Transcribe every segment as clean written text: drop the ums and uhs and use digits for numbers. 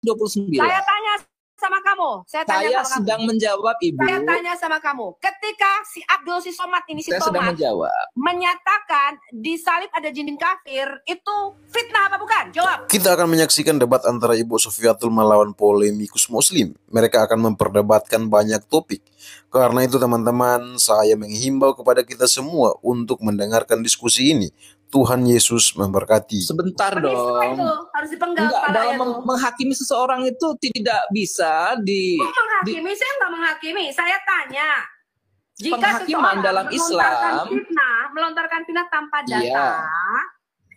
129. Saya tanya sama kamu. Saya sedang menjawab, Ibu. Saya tanya sama kamu. Ketika si Abdul si Somad ini, si Saya sedang Somad, menjawab. menyatakan di salib ada jin kafir, itu fitnah apa bukan? Jawab. Kita akan menyaksikan debat antara Ibu Sofiatul melawan polemikus Muslim. Mereka akan memperdebatkan banyak topik. Karena itu teman-teman, saya menghimbau kepada kita semua untuk mendengarkan diskusi ini. Tuhan Yesus memberkati. Sebentar dong. Itu harus dipenggal. Enggak, dalam menghakimi seseorang itu tidak bisa menghakimi. Saya nggak menghakimi. Saya tanya. Jika penghakiman dalam Islam melontarkan fitnah tanpa data, iya,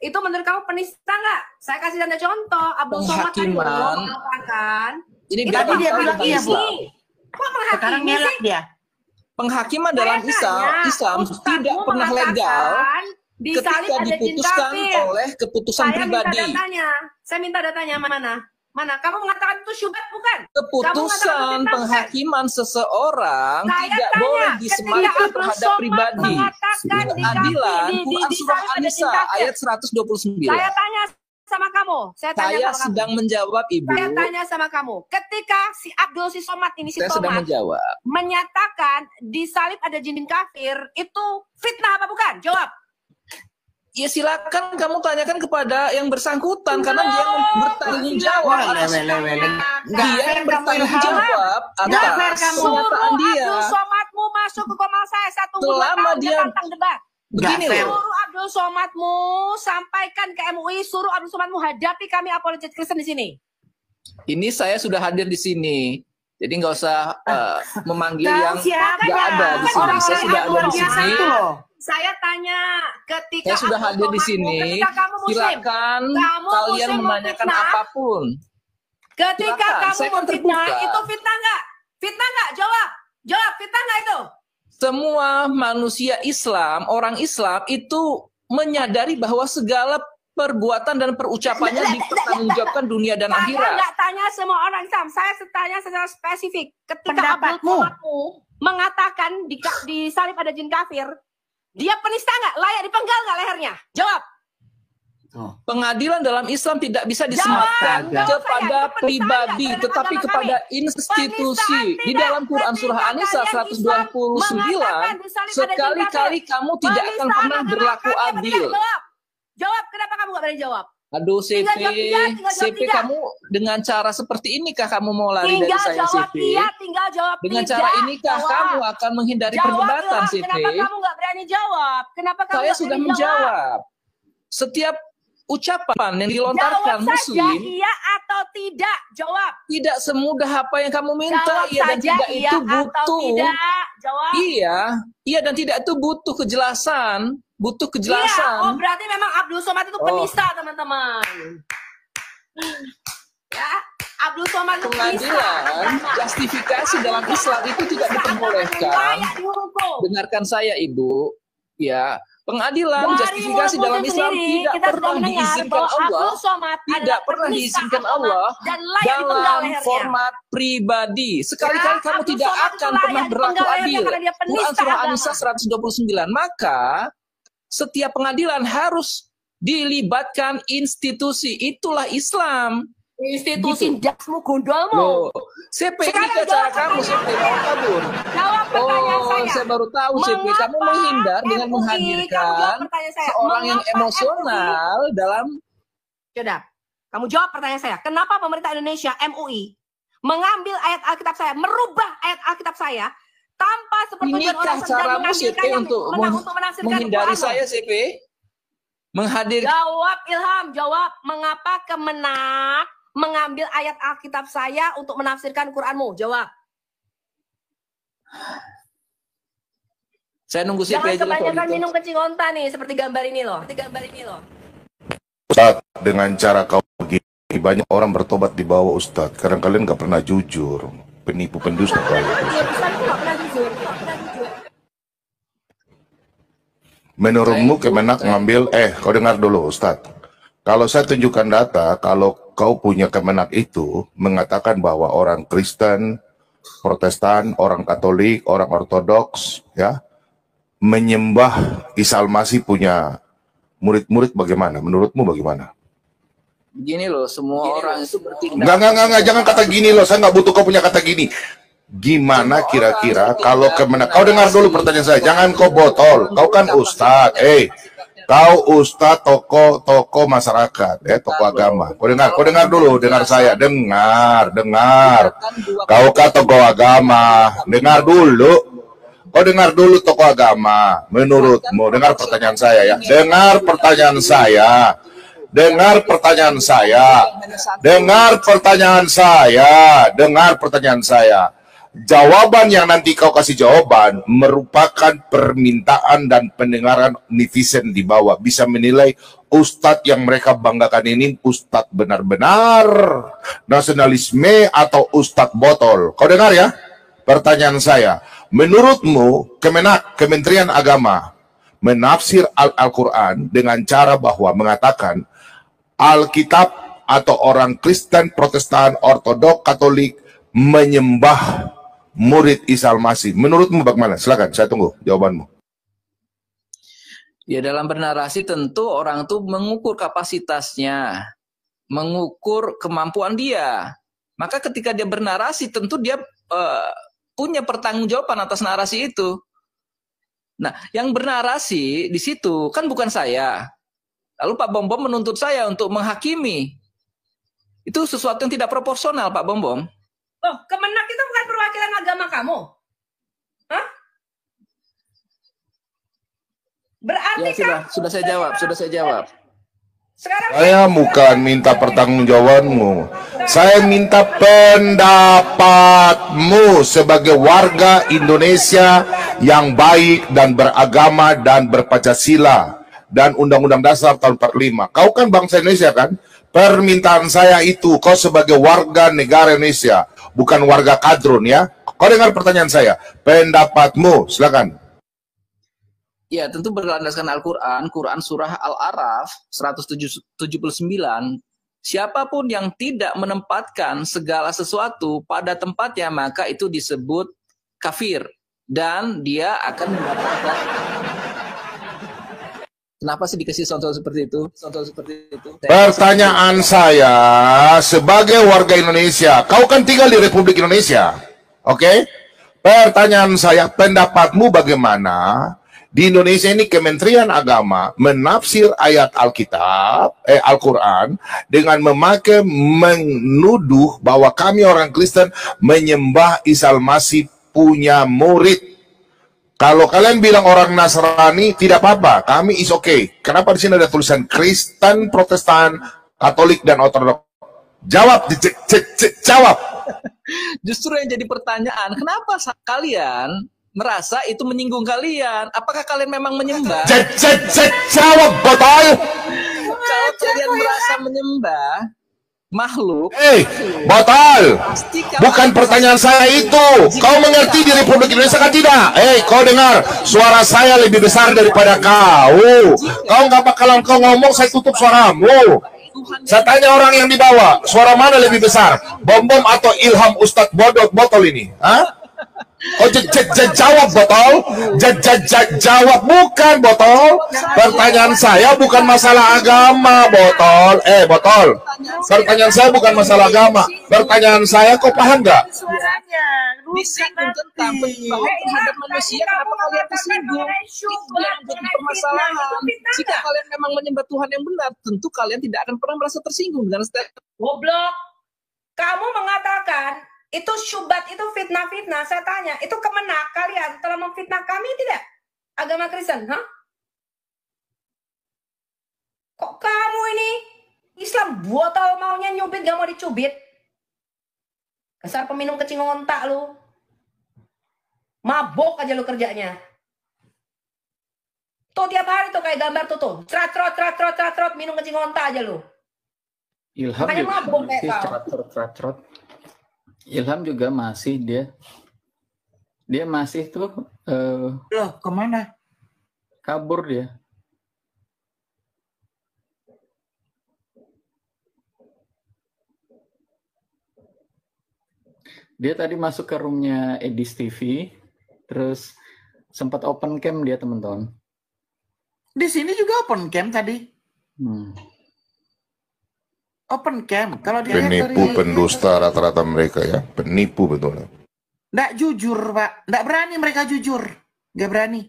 itu menurut kamu penista nggak? Saya kasih tanda contoh. Abdul Somad tadi mengatakan. Ini dia bilang iya, Bu. Kok menghakimi sih? Dia. Penghakiman dalam Islam tidak pernah legal ketika diputuskan oleh keputusan pribadi. Saya minta datanya mana? Kamu mengatakan itu syubhat bukan? Keputusan penghakiman seseorang tidak boleh disematkan terhadap pribadi. Pengadilan Quran surah An-Nisa ayat 129. Saya tanya sama kamu. Saya sedang menjawab, Ibu. Saya tanya sama kamu. Ketika si Abdul si Somad ini, si Somad menyatakan di salib ada jin kafir, itu fitnah apa bukan? Jawab. Ya silakan kamu tanyakan kepada yang bersangkutan karena dia bertanggung jawab. Dia yang bertanggung jawab atas pernyataan dia. Abdul Somadmu masuk ke Komnas saya 1 bulan tentang debat. Begini loh. Suruh Abdul Somadmu sampaikan ke MUI, suruh Abdul Somadmu hadapi kami apologet Kristen di sini. Ini saya sudah hadir di sini. Jadi nggak usah memanggil yang nggak ada di sini. Saya sudah ada di sini. Saya tanya, ketika saya sudah hadir di sini, silakan kalian menanyakan apapun. Ketika kamu memfitnah, itu fitnah nggak? Fitnah nggak? Jawab, fitnah nggak itu? Semua manusia Islam, orang Islam itu menyadari bahwa segala perbuatan dan perucapannya dipertanggungjawabkan dunia dan akhirat. Saya nggak tanya semua orang Islam, saya tanya secara spesifik. Ketika Abdul Somadmu mengatakan di salib ada jin kafir, dia penista nggak? Layak dipenggal nggak lehernya? Jawab. Pengadilan dalam Islam tidak bisa disematkan kepada pribadi, tetapi kepada institusi. Di dalam Quran surah An-Nisa 129, sekali-kali kamu tidak akan pernah berlaku adil. Jawab, kenapa kamu nggak berani jawab? Aduh, CP, kamu dengan cara seperti inikah kamu mau lari dari saya, CP? Tinggal jawab dengan cara inikah kamu akan menghindari perdebatan, CP? Kenapa kamu nggak berani jawab? Saya sudah menjawab. Setiap ucapan yang dilontarkan Muslim, iya atau tidak? Jawab. Tidak semudah apa yang kamu minta. Iya dan tidak itu butuh. Iya dan tidak itu butuh kejelasan. Iya, berarti memang Abdul Somad itu penista, teman-teman. Ya, Abdul Somad itu penista. Justifikasi dalam Islam itu tidak diperbolehkan. Dengarkan saya, Ibu. Ya, pengadilan justifikasi dalam Islam tidak pernah diizinkan Allah. Tidak pernah diizinkan Allah dalam format pribadi. Sekali-kali kamu tidak akan pernah berlaku adil. Quran surah An-Nisa 129. Maka setiap pengadilan harus dilibatkan institusi. Itulah Islam. Institusi dasmu gondolmu. CP, ini cara kamu, CP, mau kabur. Jawab pertanyaan saya. Saya baru tahu, CP, kamu menghindar dengan menghadirkan seorang yang emosional dalam. Sudah, kamu jawab pertanyaan saya. Kenapa pemerintah Indonesia, MUI, mengambil ayat Alkitab saya, merubah ayat Alkitab saya, tanpa sepertujuan orang sedang mengambilkannya untuk menghindari saya, CP? Jawab, Ilham, jawab. Mengapa Kemenak mengambil ayat Alkitab saya untuk menafsirkan Quranmu? Jawab. Saya nunggu CP aja. Jangan kebanyakan minum kencing onta nih, seperti gambar ini loh. Ustaz, dengan cara kau begini, banyak orang bertobat di bawah Ustaz. Kadang kalian gak pernah jujur. Penipu pendusta kalian. Menurutmu Kemenak ngambil, kau dengar dulu Ustaz. Kalau saya tunjukkan data, kalau kau punya Kemenak itu mengatakan bahwa orang Kristen, Protestan, orang Katolik, orang Ortodoks, ya, menyembah Isa Al-Masih punya murid-murid bagaimana? Menurutmu bagaimana? Begini loh, semua orang itu bertindak. Enggak, jangan kata gini loh. Saya nggak butuh kau punya kata gini. Gimana kira-kira kalau Kemenak? Kau dengar dulu pertanyaan saya. Jangan kau botol. Kau kan ustadz. Kau ustadz tokoh masyarakat, tokoh agama. Kau dengar dulu, dengar saya. Dengar. Kau kan tokoh agama. Dengar dulu. Kau dengar dulu tokoh agama. Menurutmu, dengar pertanyaan saya ya. Dengar pertanyaan saya. Dengar pertanyaan saya. Jawaban yang nanti kau kasih jawaban merupakan permintaan dan pendengaran netizen di bawah. Bisa menilai ustadz yang mereka banggakan ini ustadz benar-benar nasionalisme atau ustadz botol. Kau dengar ya? Pertanyaan saya. Menurutmu Kemenak, Kementerian Agama, menafsir Al-Quran dengan cara bahwa mengatakan Alkitab atau orang Kristen, Protestan, Ortodok, Katolik menyembah murid Isa Al-Masih. Menurutmu bagaimana? Silakan, saya tunggu jawabanmu. Ya, dalam bernarasi tentu orang itu mengukur kapasitasnya, mengukur kemampuan dia. Maka ketika dia bernarasi tentu dia punya pertanggungjawaban atas narasi itu. Nah, yang bernarasi di situ kan bukan saya. Lalu Pak Bom Bom menuntut saya untuk menghakimi. Itu sesuatu yang tidak proporsional, Pak Bom Bom. Oh, Kemenak itu bukan perwakilan agama kamu? Hah? Berarti ya, sudah saya jawab. Sekarang saya bukan minta pertanggungjawabanmu. Saya minta pendapatmu sebagai warga Indonesia yang baik dan beragama dan berpancasila dan Undang-Undang Dasar tahun 45. Kau kan bangsa Indonesia kan? Permintaan saya itu, kau sebagai warga negara Indonesia, bukan warga kadrun ya. Kau dengar pertanyaan saya. Pendapatmu, silakan. Ya, tentu berlandaskan Al-Quran, Quran Surah Al-Araf 179. Siapapun yang tidak menempatkan segala sesuatu pada tempatnya, maka itu disebut kafir. Dan dia akan mendapatkan... Kenapa sih dikasih contoh seperti itu? Pertanyaan saya, sebagai warga Indonesia, kau kan tinggal di Republik Indonesia, oke? Pertanyaan saya, pendapatmu bagaimana di Indonesia ini Kementerian Agama menafsir ayat Alkitab, Al-Quran dengan menuduh bahwa kami orang Kristen menyembah Isa Al-Masih punya murid. Kalau kalian bilang orang Nasrani tidak apa-apa, kami is okay. Kenapa di sini ada tulisan Kristen, Protestan, Katolik dan Ortodok? Jawab, jawab. Justru yang jadi pertanyaan, kenapa kalian merasa itu menyinggung kalian? Apakah kalian memang menyembah? Jawab, botol. Kalau kalian merasa menyembah makhluk, botol. Bukan pertanyaan saya itu. Kau mengerti di Republik Indonesia kan tidak? Kau dengar, suara saya lebih besar daripada kau. Kau nggak bakalan kau ngomong, saya tutup suaramu. Saya tanya orang yang di bawah, suara mana lebih besar? Bom Bom atau Ilham Ustadz botol ini? Hah? Oh, jawab botol. Jawab, bukan botol. Pertanyaan saya bukan masalah agama, botol. Botol. Pertanyaan saya bukan masalah agama. Pertanyaan saya, kau paham nggak? Disinggung tentang penyembahan terhadap manusia, kenapa kalian tersinggung? Itu yang jadi permasalahan. Jika kalian memang menyembah Tuhan yang benar, tentu kalian tidak akan pernah merasa tersinggung dengan statement. Goblok. Kamu mengatakan itu syubhat, itu fitnah-fitnah. Saya tanya, itu Kemenak kalian telah memfitnah kami tidak? Agama Kristen, hah? Kok kamu ini Islam botol maunya nyubit, gak mau dicubit? Dasar peminum kecing ontak lu. Mabok aja lu kerjanya. Tuh tiap hari tuh kayak gambar tuh. Trot, minum kecing ontak aja lu. Ilham makanya juga mabok kayak kau. trot. Ilham juga masih dia masih tuh Loh, kemana? kabur dia. Dia tadi masuk ke roomnya Edis TV, terus sempat open cam dia, teman-teman. Di sini juga open cam tadi. open cam. Kalau dia Penipu, pendusta rata-rata mereka ya. Penipu betul. Nggak jujur, Pak. Nggak berani mereka jujur. Nggak berani.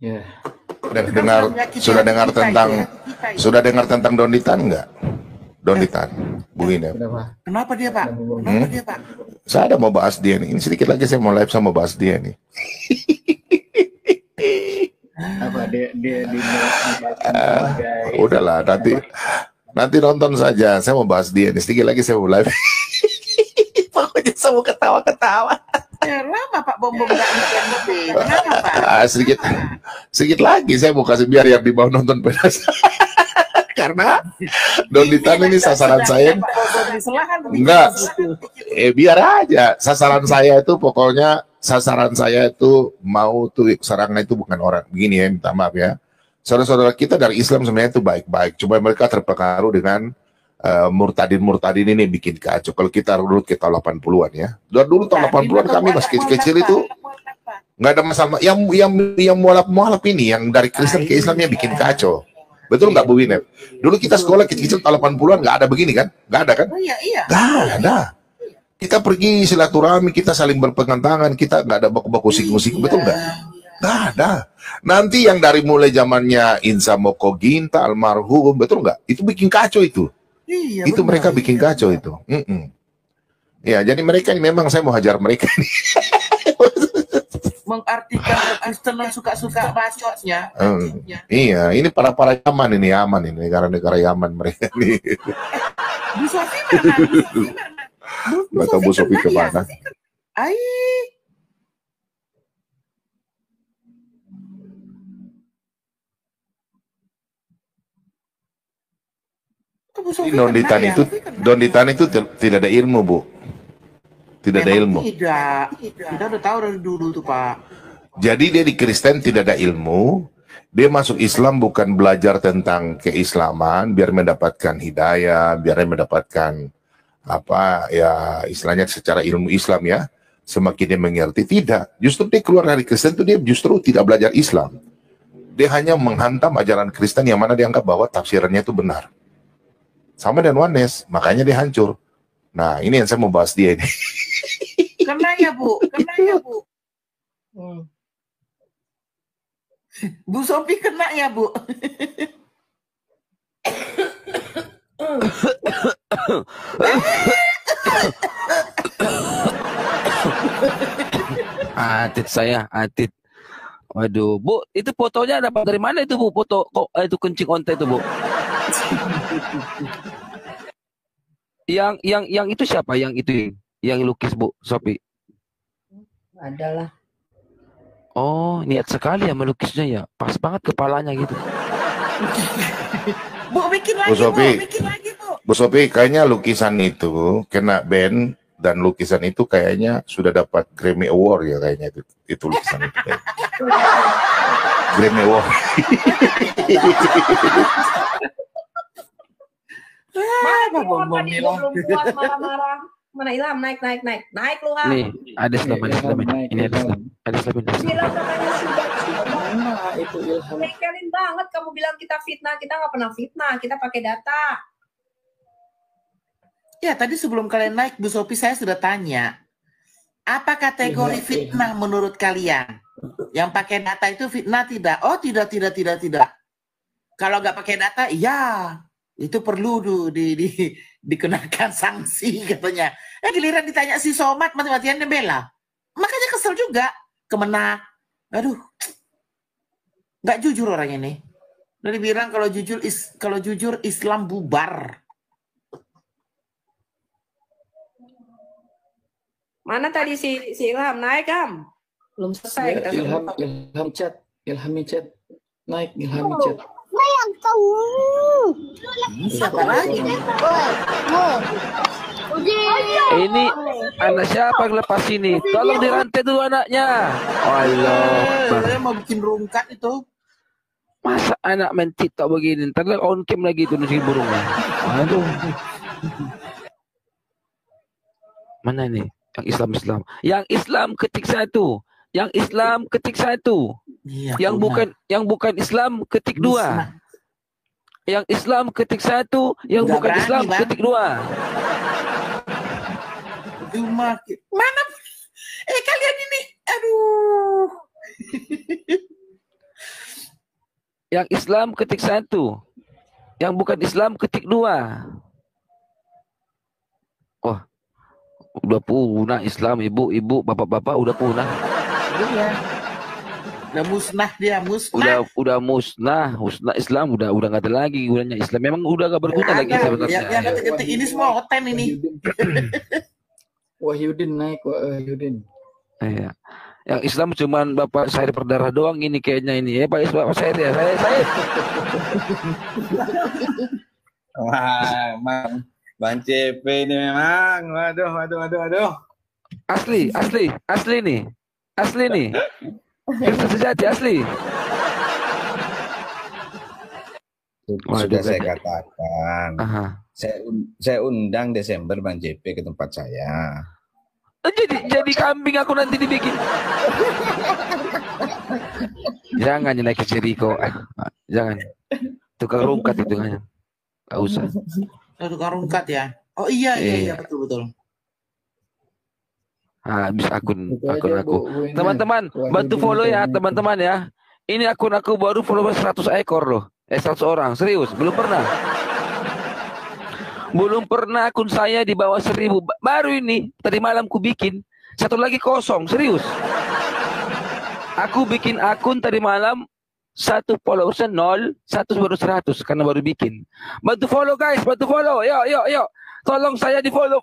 Ya. Sudah dengar tentang Donditan nggak? Donditan, Bu Ine. Kenapa dia, Pak? Saya ada mau bahas dia nih. Ini sedikit lagi saya mau live sama bahas dia nih. Apa dia udahlah nanti nonton saja. Saya mau bahas dia nih. Sedikit lagi saya mau live. Pokoknya saya mau ketawa-ketawa. Ya, lama Pak Bom-Bom nggak nonton. Kenapa, Pak? Sedikit lagi saya mau kasih biar yang di bawah nonton pedas. Karena Donditan ini sasaran saya. Enggak. Biar aja. Sasaran saya itu pokoknya mau tuh sarangnya itu bukan orang begini ya, minta maaf ya. Saudara-saudara kita dari Islam sebenarnya itu baik-baik. Cuma mereka terpengaruh dengan murtadin ini bikin kacau. Kalau kita dulu kita 80-an ya. Dulu tahun 80-an kami masih kecil-kecil itu nggak ada masalah. Yang mualaf ini yang dari Kristen ke Islamnya bikin kacau. Betul nggak Bu Winep? Dulu kita sekolah kecil-kecil tahun 80-an nggak ada begini kan? Nggak ada kan? Iya. Nggak ada. Kita pergi silaturahmi, kita saling berpegang tangan, kita nggak ada baku-baku musik-musik, betul nggak? Nggak ada. Nanti yang dari mulai zamannya Insa Moko Ginta, almarhum, betul nggak? Itu bikin kacau itu. Iya, itu mereka bikin kacau itu. Ya, jadi mereka ini memang saya mau hajar mereka ini. Mengartikan Kristen yang suka-suka bacotnya. Iya, ini para Yaman ini, negara-negara Yaman mereka ini. Bu Sofi mana? Nggak tahu Bu Sofi kemana. Donditan itu tidak ada ilmu, Bu. Tidak ada ilmu. Tidak. Kita udah tahu dari dulu tuh, Pak. Jadi dia di Kristen tidak ada ilmu. Dia masuk Islam bukan belajar tentang keislaman biar mendapatkan hidayah, biar mendapatkan apa ya istilahnya secara ilmu Islam ya. Semakin dia mengerti, tidak. Justru dia keluar dari Kristen itu dia justru tidak belajar Islam. Dia hanya menghantam ajaran Kristen yang mana dianggap bahwa tafsirannya itu benar. Sama dan Oneness, makanya dia hancur. Nah, ini yang saya mau bahas dia ini. Kena ya, Bu. Bu Sofi kena ya, Bu. Atit. Waduh, Bu, itu fotonya dapat dari mana itu, Bu? Foto kok itu kencing onta itu, Bu? yang itu siapa? Yang lukis, Bu Sofi? Adalah. Oh, niat sekali ya melukisnya ya. Pas banget kepalanya gitu. Bu, bikin lagi, Bu Sofi, kayaknya lukisan itu kena ban dan lukisan itu kayaknya sudah dapat Grammy Award ya kayaknya itu lukisan itu. Grammy Award. Mana belum buat marah-marah. Mana Ilham naik lu Ham. Nih, ada Islam. Ini ada Islam. Itu Ilham. Nekelin banget kamu bilang kita fitnah, kita nggak pernah fitnah, kita pakai data. Ya, tadi sebelum kalian naik, Bu Sofi, saya sudah tanya. Apa kategori fitnah menurut kalian? Yang pakai data itu fitnah tidak? Oh, tidak. Kalau nggak pakai data, iya. Itu perlu dikenakan sanksi katanya. Giliran ditanya si Somad mati-matian dia bela. Makanya kesel juga. Kemenak. Aduh. Nggak jujur orang ini. Udah dibilang kalau jujur Islam bubar. Mana tadi si Ilham naik, Ham? Belum selesai. Ilham chat. Naik Ilham chat. Siapa lagi? Ini anak siapa yang lepas ini? Tolong dirantai dulu anaknya. Allah. Saya mau bikin rungkat itu. Masa anak main TikTok begini? Ntar on cam lagi itu nasi burungnya. Aduh. Mana ini? Yang Islam ketik satu. Iya, yang bukan Islam ketik 2. Yang Islam ketik 1, yang Nggak bukan berani, Islam Bang. ketik 2. Cuma mana? Kalian ini, aduh. Yang Islam ketik 1, yang bukan Islam ketik 2. Wah, udah punah Islam, ibu-ibu, bapak-bapak udah punah. Iya. Udah musnah dia, musnah. Udah musnah Islam udah nggak ada lagi gunanya Islam. Memang udah gak berguna lagi sebenarnya. Yang ketik ini semua oten ini. Wahyudin naik, Wahyudin. Iya. Yang Islam cuman Bapak Said Berdarah doang ini kayaknya ini. Pak Bapak Said ya. Saya. Wah, Bang CP ini memang. Waduh. Asli nih. Asli nih. Kristen sejati asli. Sudah saya katakan. Aha. Saya undang Desember Bang JP ke tempat saya. Jadi kambing aku nanti dibikin. Jangan naik ke Jericho. Jangan. Tukang rungkat itu kan. Gak usah. Tukang rungkat ya. Oh iya betul. Habis akun aku. Teman-teman, bantu follow ya teman-teman ya. Ini akun aku baru follower 100 ekor loh. 100 orang, serius, belum pernah. Belum pernah akun saya di bawah 1000. Baru ini, tadi malam ku bikin. Satu lagi kosong, serius. Aku bikin akun tadi malam, 1 followersnya 0, 1 baru 100 karena baru bikin. Bantu follow guys, bantu follow. Yuk. Tolong saya di follow.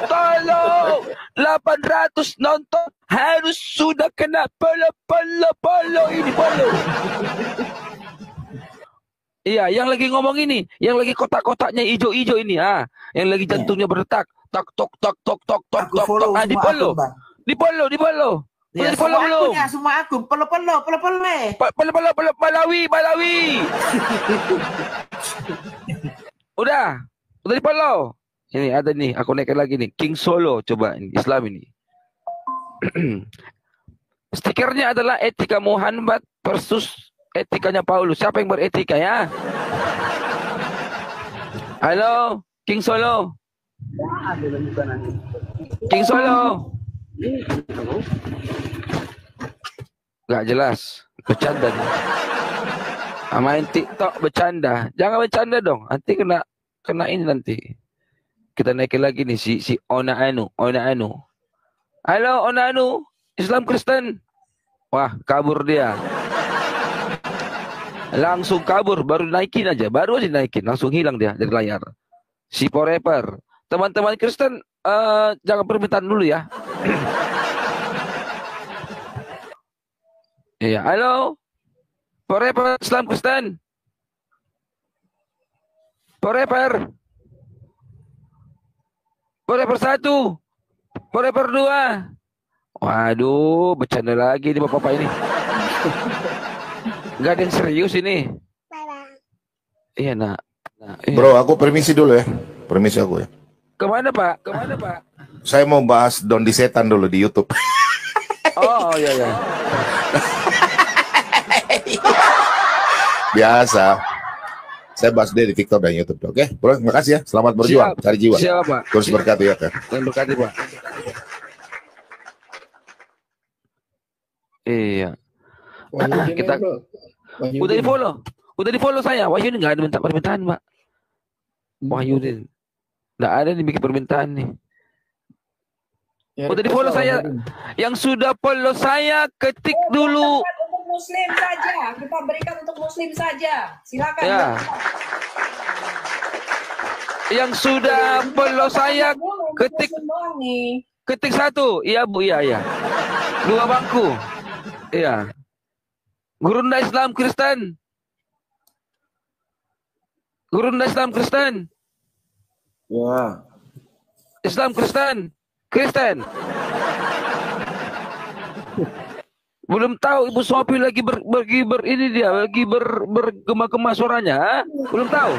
Tolong 800 nonton harus sudah kena follow ini follow. Iya, yang lagi ngomong ini, yang lagi kotak-kotaknya hijau-hijau ini, yang lagi jantungnya berdetak, tok. Di follow. Ya, Udah di-follow belum? Semua akun, follow. Malawi. Udah di-follow. Ini ada nih, aku naikkan lagi nih. King Solo, coba ini, Islam ini. Stikernya adalah etika Muhammad versus etikanya Paulus. Siapa yang beretika ya? Halo, King Solo. King Solo. Gak jelas, bercanda nih. Main TikTok bercanda. Jangan bercanda dong. Nanti kena ini nanti. Kita naikin lagi nih si Ona Anu. Halo Ona Anu, Islam Kristen. Wah, kabur dia. Langsung kabur, baru aja naikin, langsung hilang dia dari layar. Si Forever. Teman-teman Kristen, jangan permintaan dulu ya. Iya, halo. Forever Islam Kristen. Forever 1. Forever 2. Waduh, bercanda lagi nih bapak-bapak ini. Gak ada yang serius ini. Iya, nak. Iya. Bro, aku permisi dulu ya. Permisi aku ya. Kemana Pak? Saya mau bahas Dondi Setan dulu di YouTube. Oh, iya. Biasa. Saya bahas dia di TikTok dan YouTube. Oke, bro, terima kasih ya. Selamat berjuang, cari jiwa. Siap, Pak. Terus berkati ya, Kak. Dan berkati, Pak. Iya. Kita udah di follow saya. Wahyudin nggak ada minta permintaan, Pak. Wahyudin nggak ada nih bikin permintaan nih. Udah di follow saya. Yang sudah follow saya ketik dulu. Muslim saja, kita berikan untuk Muslim saja. Silakan. Ya. Yang sudah follow saya ketik 1. Iya Bu, iya. 2 bangku. Iya. Gurunda Islam Kristen. Ya. Islam Kristen. Belum tahu Ibu Sophie lagi bergema-gema suaranya, ha? Belum tahu.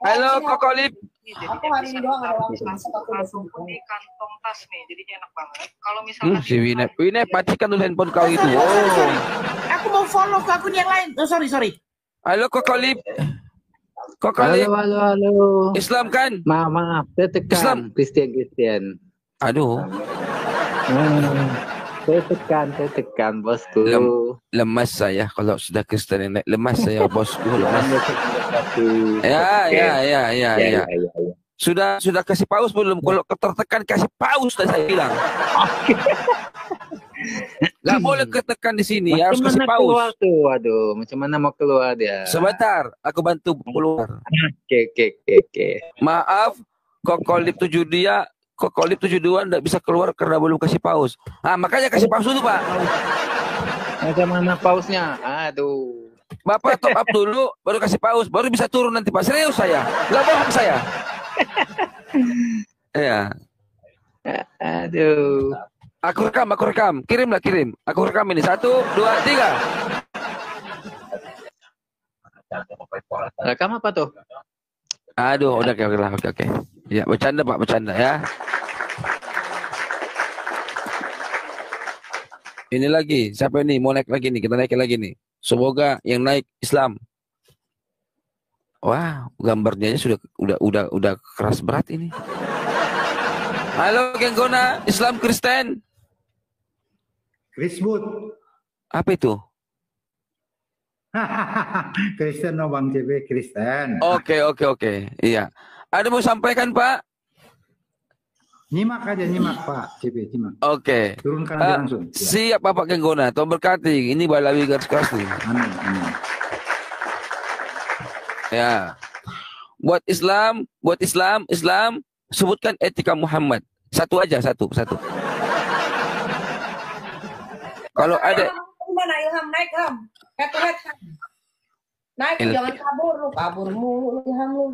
Halo Kokolip, Aku hari ini doang ada waktu masuk aku langsung di kantong tas nih, jadinya enak banget. Kalau misalnya Si Winep, matikan dulu handphone kau itu. Sorry. Aku mau follow ke akun yang lain. Oh, sorry. Halo Kokolip. Halo. Islam kan? Maaf, saya tekan. Kristen. Aduh. Saya tekan, bosku. Lemas saya kalau sudah Kristen naik. Lemas saya, bosku. Lemas. Ya. Sudah kasih paus belum? Kalau tertekan kasih paus, saya bilang. Gak boleh ketekan di sini, harus kasih paus. Keluar tuh? Waduh, macam mana mau keluar dia? Sebentar, aku bantu keluar. Oke. Maaf, Kokolip 72 enggak bisa keluar karena belum kasih paus. Makanya kasih paus dulu, Pak. Macam mana pausnya? Aduh. Bapak top up dulu, baru kasih paus, baru bisa turun nanti, Pak. Serius saya, nggak bohong saya. Ya. Aduh. Aku rekam. Kirim. Aku rekam ini. 1, 2, 3. Rekam apa tuh? Aduh, udah oke. Ya, bercanda Pak, bercanda ya. Ini lagi, siapa ini? Mau naik lagi nih, kita naikin lagi nih. Semoga yang naik Islam. Wah, gambarnya sudah keras berat ini. Halo, Genggona, Islam Kristen. Krismut. Apa itu? Kristen no Bang JP, Kristen. Oke. Iya. Ada mau sampaikan, Pak? Nyimak Pak JP, nyimak. Oke. Turunkan aja langsung. Ya. Siap Bapak Genggona, Tuhan berkati. Ini Balawi garis keras nih. Amin. Ya. Buat Islam, sebutkan etika Muhammad. Satu aja. Kalau ada mana Ilham naik Ham. Head. Naik jangan kabur mulu Ilham lu.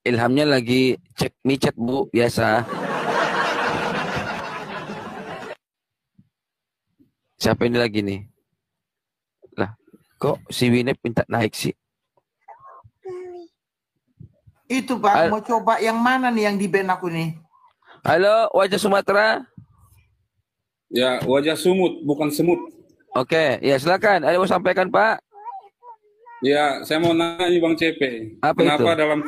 Ilhamnya lagi cek micet Bu, biasa. Siapa ini lagi nih? Lah, kok si Winep minta naik sih? Itu Pak, mau coba yang mana nih yang di band aku nih? Halo, wajah Sumatera. Ya, wajah sumut, bukan semut. Oke, ya silakan. Ada mau sampaikan Pak? Ya, saya mau nanya Bang CP. Kenapa dalam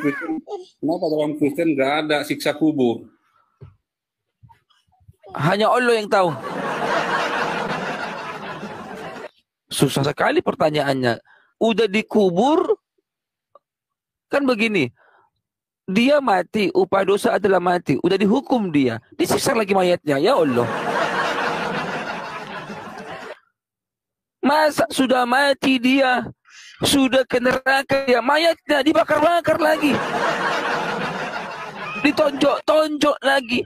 Kristen nggak ada siksa kubur? Hanya Allah yang tahu. Susah sekali pertanyaannya. Udah dikubur, kan begini. Dia mati, upah dosa adalah mati. Udah dihukum dia, disiksa lagi mayatnya. Ya Allah. Masa sudah mati dia, sudah ke neraka dia, mayatnya dibakar-bakar lagi, ditonjok lagi,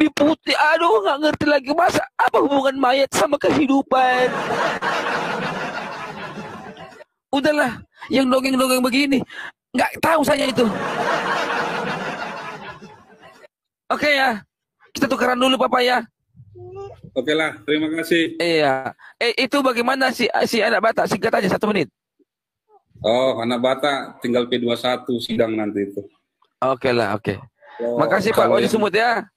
diputih. Aduh, nggak ngerti lagi. Masa apa hubungan mayat sama kehidupan? Udahlah, yang dongeng-dongeng begini nggak tahu saya itu. Oke ya, kita tukeran dulu Papa ya. Oke lah, terima kasih. Iya. Itu bagaimana si anak Batak? Singkat aja 1 menit. Oh, anak Batak tinggal P21 sidang nanti itu. Oke lah, oke. Makasih Pak Wajah Sumut ya.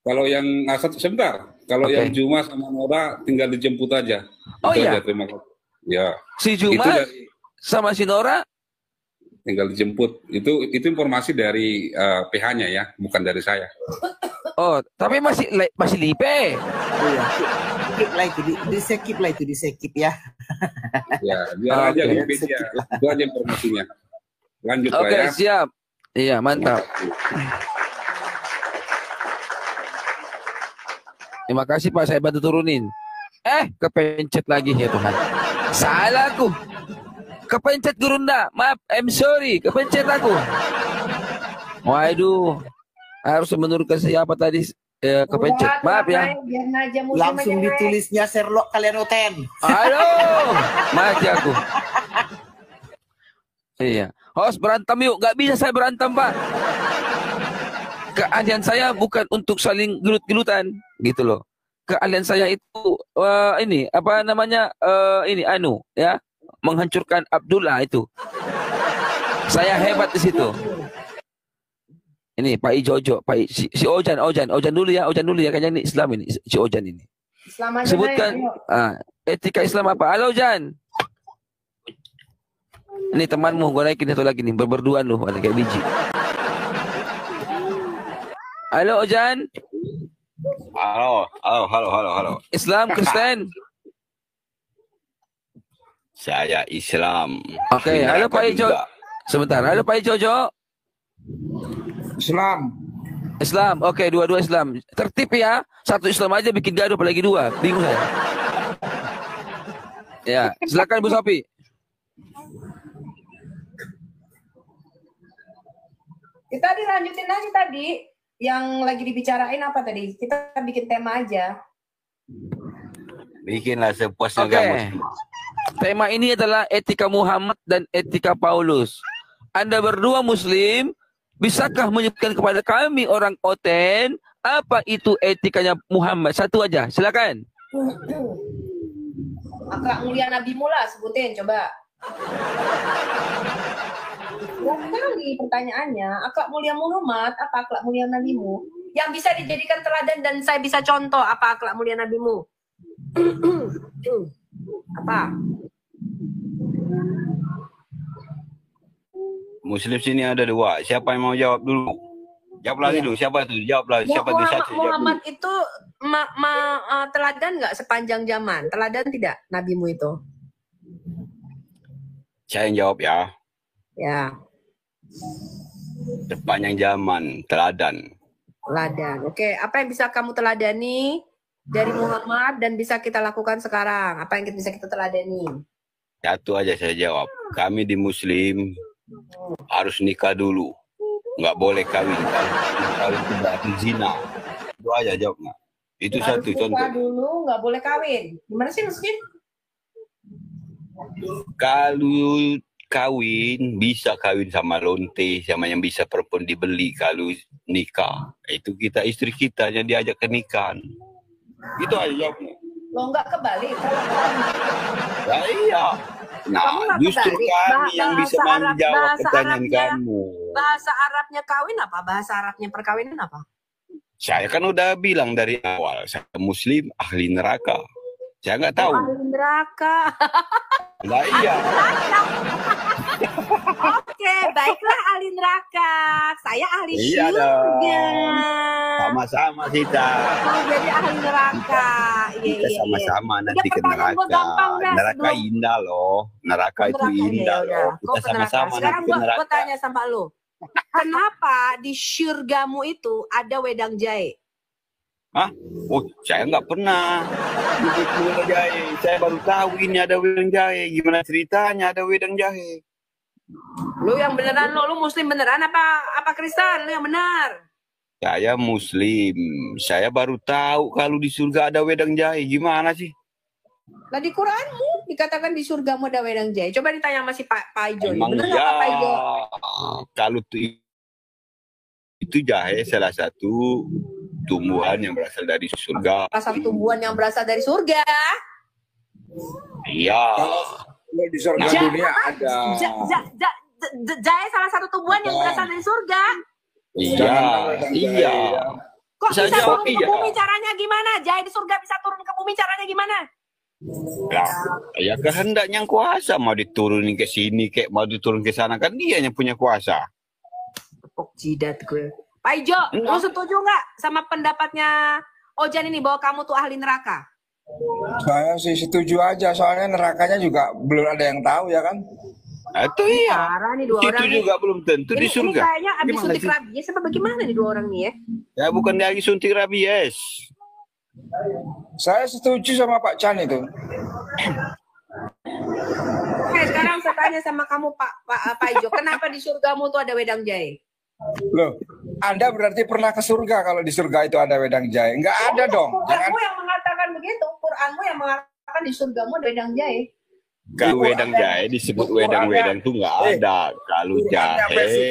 Kalau yang sebentar. Kalau yang Juma sama Nora tinggal dijemput aja. Oh iya. Terima kasih. Ya. Si Juma sama si Nora tinggal dijemput. Itu informasi dari PH-nya ya, bukan dari saya. Oh, tapi masih lipe. Iya. Disekip ya. Ya, biar aja lipe dia. Itu aja informasinya. Lanjut Pak ya. Oke, siap. Iya, mantap. Terima kasih Pak, saya bantu turunin. Kepencet lagi ya Tuhan. Salah aku. Kepencet Gurunda. Maaf, I'm sorry. Kepencet aku. Waduh. Harus menurunkan siapa tadi kepencet. Maaf ya. Langsung ditulisnya Sherlock kalian Oten. Aduh. Mati aku. Iya. Host berantem yuk. Gak bisa saya berantem Pak. Keahlian saya bukan untuk saling gelut-gelutan. Gitu loh. Keahlian saya itu ini apa namanya ya, menghancurkan Abdullah itu. Saya hebat di situ. Ini Pak Ijojo, si Ojan dulu ya, kayaknya ini Islam ini, si Ojan ini. Islam aja Sebutkan etika Islam apa? Halo Jan. Ini temanmu, gue naikin satu lagi nih, berduaan lu, ada kayak biji. Halo Ojan. Halo. Islam, Kristen. Saya Islam. Oke, halo Pak Ijo. Sebentar, halo Pak Ijojo. Islam, oke, dua-dua Islam. Tertib ya, satu Islam aja bikin gaduh, apalagi dua. Bingung saya. Ya, silakan Bu Sofi. Kita dilanjutin aja tadi. Yang lagi dibicarain apa tadi? Kita bikin tema aja. Bikinlah sepuasnya kamu. Tema ini adalah etika Muhammad dan etika Paulus. Anda berdua Muslim, bisakah menyebutkan kepada kami orang Oten apa itu etikanya Muhammad? Satu aja, silakan. Akhlak mulia Nabi Mula sebutin, coba. Kali pertanyaannya, akhlak mulia Muhammad, apa akhlak mulia nabimu? Yang bisa dijadikan teladan dan saya bisa contoh apa akhlak mulia nabimu? Apa? Muslim sini ada dua. Siapa yang mau jawab dulu? Jawablah dulu. Siapa itu? Jawablah. Ya, Siapa itu? Satu. Muhammad itu teladan nggak sepanjang zaman? Teladan tidak nabimu itu? Saya yang jawab ya. Ya. Sepanjang zaman, teladan. Teladan. Oke, apa yang bisa kamu teladani dari Muhammad dan bisa kita lakukan sekarang? Apa yang bisa kita teladani? Satu aja saya jawab. Kami di Muslim harus nikah dulu. Nggak boleh kawin. Kawin itu berarti zina. Itu aja jawabnya. Itu harus satu contoh. Nikah dulu, nggak boleh kawin. Gimana sih maksudnya? Kalau kawin, bisa kawin sama lonte, sama yang bisa perempuan dibeli. Kalau nikah, itu kita istri kita yang diajak ke nikahan. Itu aja jawabnya. Lo nggak kebalik. Ya, iya. Nah, justru kami yang bisa menjawab pertanyaan kamu. Bahasa Arabnya kawin apa? Bahasa Arabnya perkawinan apa? Saya kan udah bilang dari awal, saya Muslim ahli neraka. Saya nggak tahu. Ahli neraka. Nah, iya. Oke, baiklah ahli neraka. Saya ahli surga. Sama-sama kita. Oh, jadi ahli neraka. Kita sama-sama nanti ke neraka. Neraka indah loh. Neraka itu indah loh. Kita sama-sama sekarang nanti ke neraka. Gua tanya sama lo. Kenapa di surgamu itu ada wedang jahe? Hah? Oh, saya nggak pernah duduk wedang jahe. Saya baru tahu ini ada wedang jahe. Gimana ceritanya ada wedang jahe? Lu yang beneran lu Muslim beneran apa Kristen? Lu yang benar. Saya Muslim. Saya baru tahu kalau di surga ada wedang jahe. Gimana sih? Lah di Quranmu dikatakan di surgamu ada wedang jahe. Coba ditanya sama si Pak Ijo. Emang bener ya, Pak Ijo? Kalau itu jahe salah satu tumbuhan yang berasal dari surga. Salah satu tumbuhan yang berasal dari surga. Iya. Kalau di surga dunia ada. Jahe salah satu tumbuhan yang berasal dari surga. Iya. Kok bisa turun ke bumi caranya gimana? Jahe di surga bisa turun ke bumi caranya gimana? Ya kehendak yang kuasa, mau diturunin ke sini kayak mau diturun ke sana, kan dia yang punya kuasa. Tepuk jidat gue. Pak Ijo, lu setuju nggak sama pendapatnya Ojan ini bahwa kamu tuh ahli neraka? Saya sih setuju aja, soalnya nerakanya juga belum ada yang tahu ya kan? Itu iya. Nih, dua itu orang juga nih. Belum tentu ini, di surga. Ini kayaknya abis suntik rabies apa bagaimana nih dua orang nih ya? Ya bukan lagi suntik rabies. Saya setuju sama Pak Chan itu. Oke, sekarang saya tanya sama kamu Pak Ijo, kenapa di surgamu tuh ada wedang jahe? Loh, Anda berarti pernah ke surga kalau di surga itu ada wedang jahe? Enggak ada dong. Quranmu yang mengatakan begitu, Quranmu yang mengatakan di surgamu ada wedang jahe. Kalau wedang jahe disebut wedang-wedang tuh nggak ada. Kalau jahe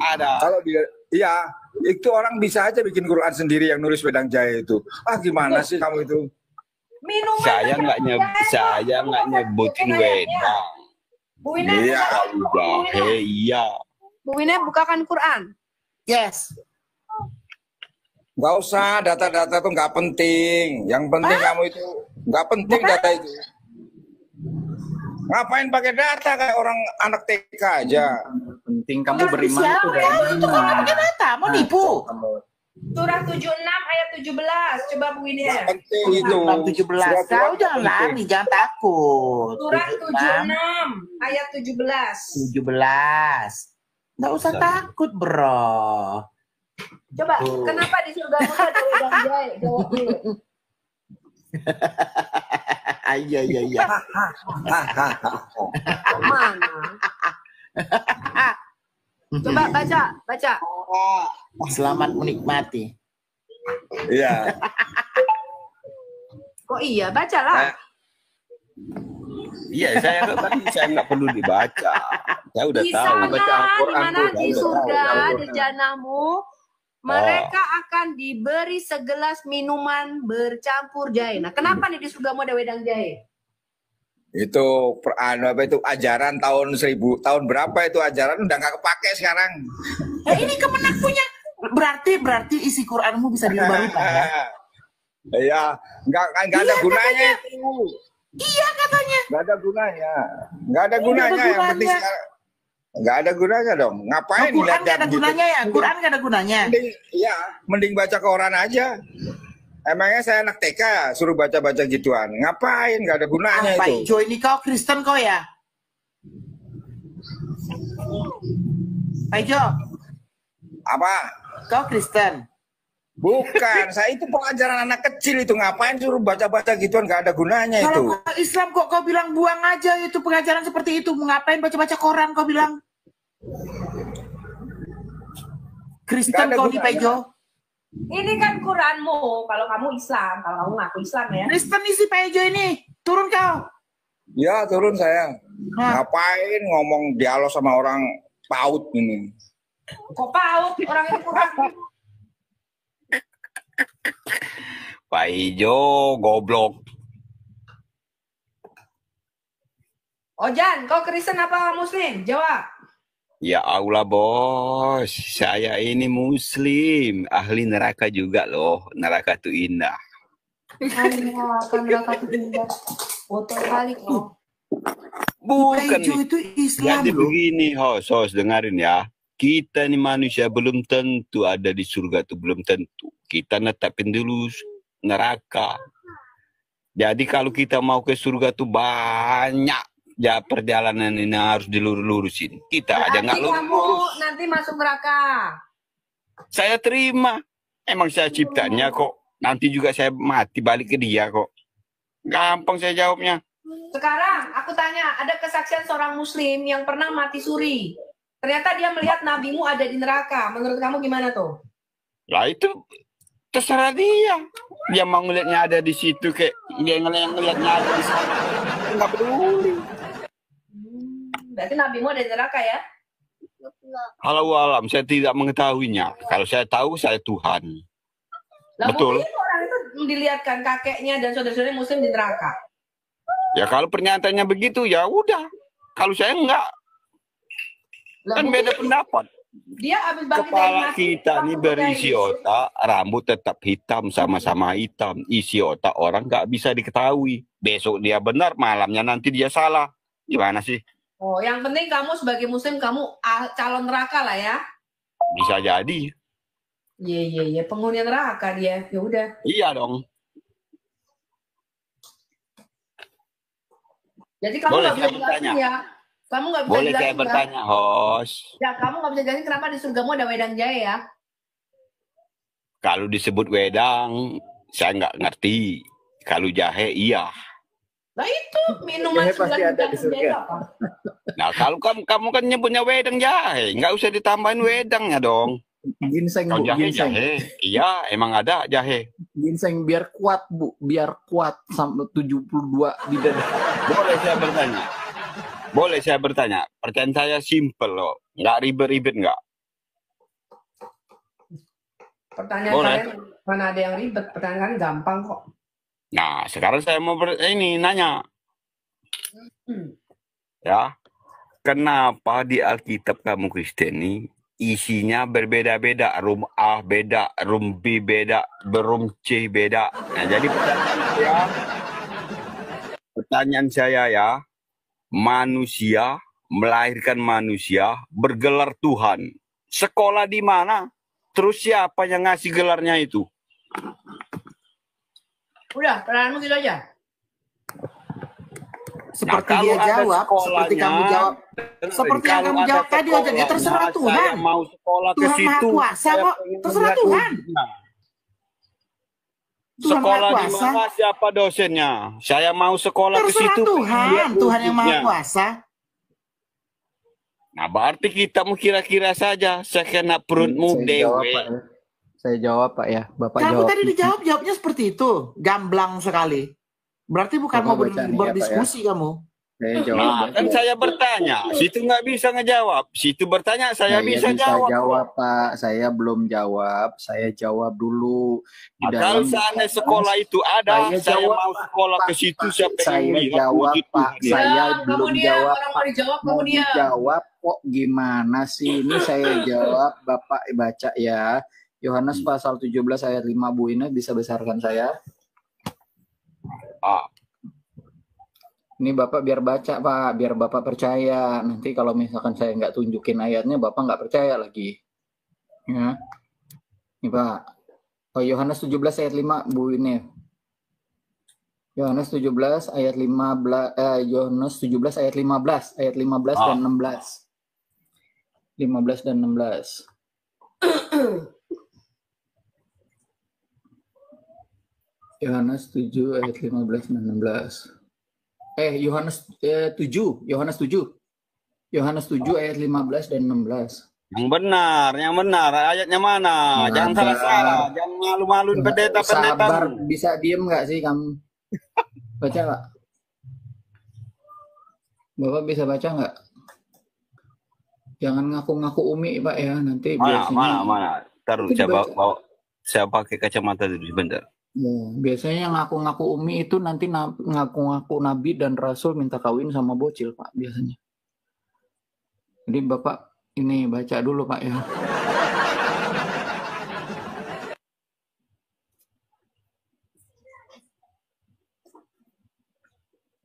ada. Kalau dia, iya, itu orang bisa aja bikin Quran sendiri yang nulis wedang jahe itu. Ah gimana sih kamu itu? Minuman saya nggak nyebutin wedang. Bu Wina, iya, kalau jahe iya. Bu Wina bukakan Quran. Yes. Nggak usah, data-data itu nggak penting. Yang penting kamu itu nggak penting data itu. Ngapain pakai data kayak orang anak TK aja? Penting kamu beriman itu dari mana? Itu kan nggak pakai data, mau nipu. Surah 76 ayat 17. Coba Bu ini ya. Penting itu. 17. Kau jangan lari, jangan takut. Surah 76 ayat 17. 17. Nggak usah takut, bro. Coba, kenapa di surga muda ada wedang jahe? Jawab dulu. Iya. Mana? Coba baca. Selamat menikmati. Iya. Kok iya, bacalah. Iya, saya nggak perlu dibaca. Saya udah di tahu. sana, Baca Al-Quran di mana di surga, di jannahmu, mereka akan diberi segelas minuman bercampur jahe. Nah, kenapa nih di surga mau ada wedang jahe? Itu apa itu ajaran tahun 1000 tahun berapa itu ajaran udah nggak kepake sekarang. Ini Kemenak punya. Berarti isi Quranmu bisa diubah-ubah ya? Iya, nggak ada gunanya itu. Iya katanya. Nggak ada gunanya. Nggak ada gunanya. Yang penting sekarang nggak ada gunanya dong. Ngapain? Quran nggak ada gunanya ya? Quran nggak ada gunanya. Iya, mending baca Quran aja. Emangnya saya anak TK ya, suruh baca-baca gituan. Ngapain? Nggak ada gunanya Pak itu. Ijo, ini kau Kristen kau ya? Pak Ijo. Apa? Kau Kristen? Bukan, saya itu pelajaran anak kecil itu. Ngapain suruh baca-baca gituan? Nggak ada gunanya itu. Kalau kau Islam kok kau bilang buang aja itu pengajaran seperti itu. Ngapain baca-baca Quran kau bilang? Kristen kau nih Pak Ijo? Ini kan Quranmu. Kalau kamu Islam, kalau kamu ngaku Islam ya. Kristen isi Pak Ijo ini. Turun kau. Ya turun saya. Ngapain ngomong dialog sama orang PAUD ini? Kok PAUD? Orang itu Quran. Pak Ijo, goblok. Ojan, kau Kristen apa Muslim? Jawab. Ya Allah bos, saya ini Muslim, ahli neraka juga loh. Neraka tuh indah. Neraka tuh indah. Foto kali kok. Bukan itu Islam. Jadi begini, host dengarin ya. Kita nih manusia belum tentu ada di surga tuh, belum tentu. Kita netapin dulu neraka. Jadi kalau kita mau ke surga tuh banyak ya perjalanan ini harus dilurus-lurusin. Kita aja nggak lurus. Kamu nanti masuk neraka. Saya terima. Emang saya ciptanya kok. Nanti juga saya mati balik ke dia kok. Gampang saya jawabnya. Sekarang aku tanya, ada kesaksian seorang Muslim yang pernah mati suri. Ternyata dia melihat nabimu ada di neraka. Menurut kamu gimana tuh? Lah itu terserah dia. Dia mau ngeliatnya ada di situ kayak dia ngeliatnya ada di sana. Nggak peduli. Berarti nabimu ada di neraka ya? Halau alam, saya tidak mengetahuinya. Kalau saya tahu, saya Tuhan. Lah, betul. mungkin orang itu dilihatkan kakeknya dan saudara-saudaranya Muslim di neraka. Ya kalau pernyataannya begitu, ya udah. Kalau saya enggak. Kan beda pendapat. Dia habis bangkit dari Kepala mati. kita nih berisi otak, rambut tetap hitam sama-sama hitam. Isi otak orang nggak bisa diketahui. Besok dia benar, malamnya nanti dia salah. Gimana sih? Oh, yang penting kamu sebagai Muslim, kamu calon neraka lah ya? Bisa jadi. Iya, penghuni neraka dia. Ya udah. Iya dong. Jadi kamu nggak bisa jelasin ya? Kamu nggak bisa Boleh jelasin saya bertanya, host? Ya, kamu nggak bisa jelasin kenapa di surgamu ada wedang jahe ya? Kalau disebut wedang, saya nggak ngerti. Kalau jahe, iya. Nah itu minuman pasti ada di surga. Nah kalau kamu kan nyebutnya wedang jahe, nggak usah ditambahin wedangnya dong. Ginseng, kalau Bu, jahe, ginseng. jahe. Iya, emang ada jahe. Ginseng biar kuat, Bu. Biar kuat sampai 72 di dada. Boleh saya bertanya. Pertanyaan saya simple loh. Nggak ribet-ribet nggak? Pertanyaan kalian mana ada yang ribet? Pertanyaan kalian gampang kok. Nah, sekarang saya mau nanya. Ya, kenapa di Alkitab kamu Kristen ini isinya berbeda-beda. Room A beda, room B beda, room C beda. Nah, jadi pertanyaan saya ya, manusia melahirkan manusia, bergelar Tuhan. Sekolah di mana? Terus siapa yang ngasih gelarnya itu? Udah, pertanyaanmu gitu aja. Seperti dia jawab, seperti kamu jawab, seperti yang kamu jawab tadi aja, dia terserah Tuhan. Mau sekolah ke Tuhan Maha situ. Kuasa kok, terserah Tuhan. Tuhan Sekolah Maha di Kuasa. mana? Siapa dosennya? Saya mau sekolah ke Terserah situ. Tuhan, Tuhan yang Maha Kuasa. Nah, berarti kita mau kira-kira saja. Saya kena perutmu dewe. Saya jawab Pak ya, Bapak Kamu jawab. tadi jawabnya seperti itu, gamblang sekali. Berarti bukan Bapak mau baca nih ya, berdiskusi kamu. Saya jawab. Nah, kan saya bertanya, situ nggak bisa ngejawab. Situ bertanya, saya bisa jawab. Pak. Saya belum jawab. Saya jawab dulu. Di Nah, kalau dalam seandainya sekolah itu ada, saya jawab, mau sekolah ke situ. Siapa yang saya melihat jawab wujud Pak. Tuhan? Saya belum kamu diam, jawab orang Pak. mau dijawab, kamu Mau diam. dijawab kok gimana sih? Ini saya jawab, Bapak baca ya. Yohanes pasal 17 ayat 5, Bu Ina bisa besarkan saya. Ini Bapak biar baca Pak, biar Bapak percaya. Nanti kalau misalkan saya nggak tunjukin ayatnya, Bapak nggak percaya lagi. Ya. Ini Pak. Oh, Yohanes 17 ayat 5, Bu ini. Yohanes 17 ayat 15, Yohanes 17 ayat 15, ayat 15 dan 16. 15 dan 16. Yohanes 7 ayat 15 dan 16. Yohanes 7, Yohanes 7. Yohanes 7 ayat 15 dan 16. Yang benar, ayatnya mana? Jangan salah-salah, jangan malu-maluin pendeta-pendeta. Sabar, bisa diem nggak sih kamu? Baca nggak? Bapak bisa baca nggak? Jangan ngaku-ngaku umi Pak ya, nanti Mana? Taruh, saya pakai kacamata dulu sebentar. Ya, biasanya yang ngaku-ngaku umi itu nanti ngaku-ngaku nabi dan rasul minta kawin sama bocil Pak biasanya. Jadi Bapak ini baca dulu Pak ya.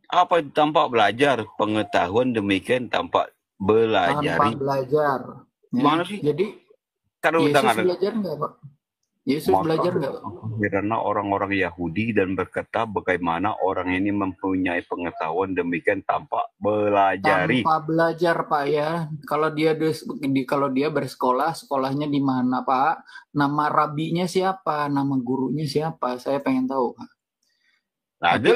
Apa itu tampak belajar? Pengetahuan demikian tampak belajar. Tanpa belajar. Ya. Mana sih? Jadi Yesus belajar nggak Pak? Yesus belajar nggak? Karena orang-orang Yahudi dan berkata bagaimana orang ini mempunyai pengetahuan demikian tanpa belajari. Tanpa belajar Pak ya. Kalau dia bersekolah, sekolahnya di mana Pak? Nama rabinya siapa? Nama gurunya siapa? Saya pengen tahu Pak. Nah, tapi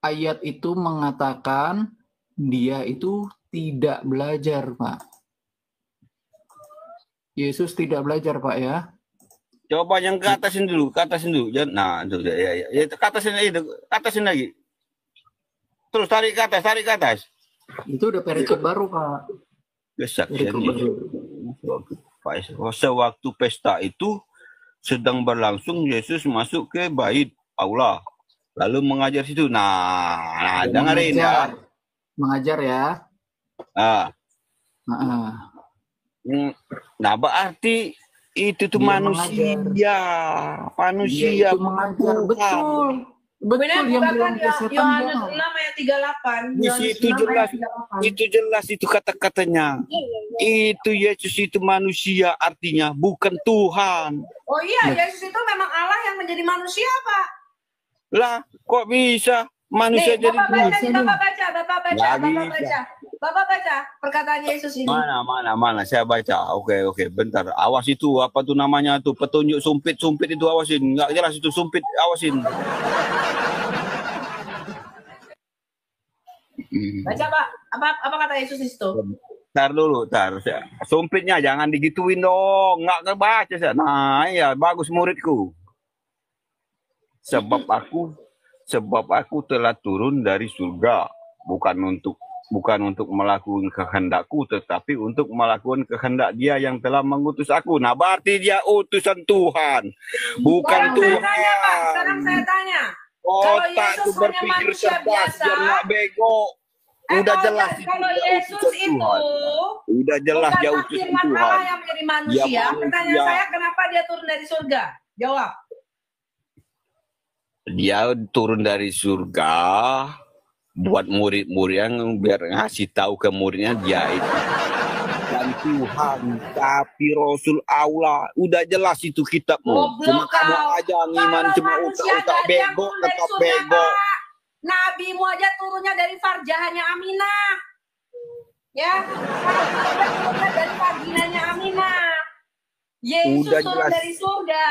ayat itu mengatakan dia itu tidak belajar Pak. Yesus tidak belajar Pak ya. Coba yang ke atasin dulu. Nah, itu ya. Ke atasin lagi. Terus tarik ke atas. Itu udah perikop baru, Pak. Kesaksian sewaktu pesta itu sedang berlangsung, Yesus masuk ke bait Allah. Lalu mengajar situ. Nah, dengerin ya. Mengajar ya. Nah, berarti itu tuh manusia itu mengajar betul yang bilang Yohanes 6 ayat 38. Itu jelas itu kata-katanya. Itu Yesus itu manusia, artinya bukan Tuhan. Oh iya, Yesus itu memang Allah yang menjadi manusia Pak. Lah, kok bisa manusia jadi manusia? Bapak baca perkataan Yesus ini. Mana? Saya baca. Oke, bentar. Awas itu, apa tuh namanya tuh? Petunjuk sumpit itu awasin. Nggak jelas itu sumpit, awasin. Baca Pak, apa kata Yesus di situ? Tar dulu. Sumpitnya jangan digituin dong. Nggak kebaca saya. Nah, iya, bagus muridku. Sebab aku telah turun dari surga, bukan untuk melakukan kehendakku, tetapi untuk melakukan kehendak Dia yang telah mengutus aku. Nah, berarti Dia utusan Tuhan, bukan Tuhan. Sekarang saya tanya. Otak itu berpikir cerdas, biar nggak bego. Udah jelas kalau Yesus itu udah jelas dia utusan firman Tuhan. Allah yang menjadi manusia. Pertanyaan saya, kenapa dia turun dari surga? Jawab. Dia turun dari surga buat murid-murid yang biar ngasih tahu ke muridnya dia itu dan Tuhan, tapi Rasul Allah. Udah jelas itu kitabmu. Cuma kamu aja ngiman, cuma utak bego, tetap bego. Nabimu aja turunnya dari farjahannya Aminah. Ya, turunnya dari vaginanya Aminah. Yesus Udah turun jelas. dari surga.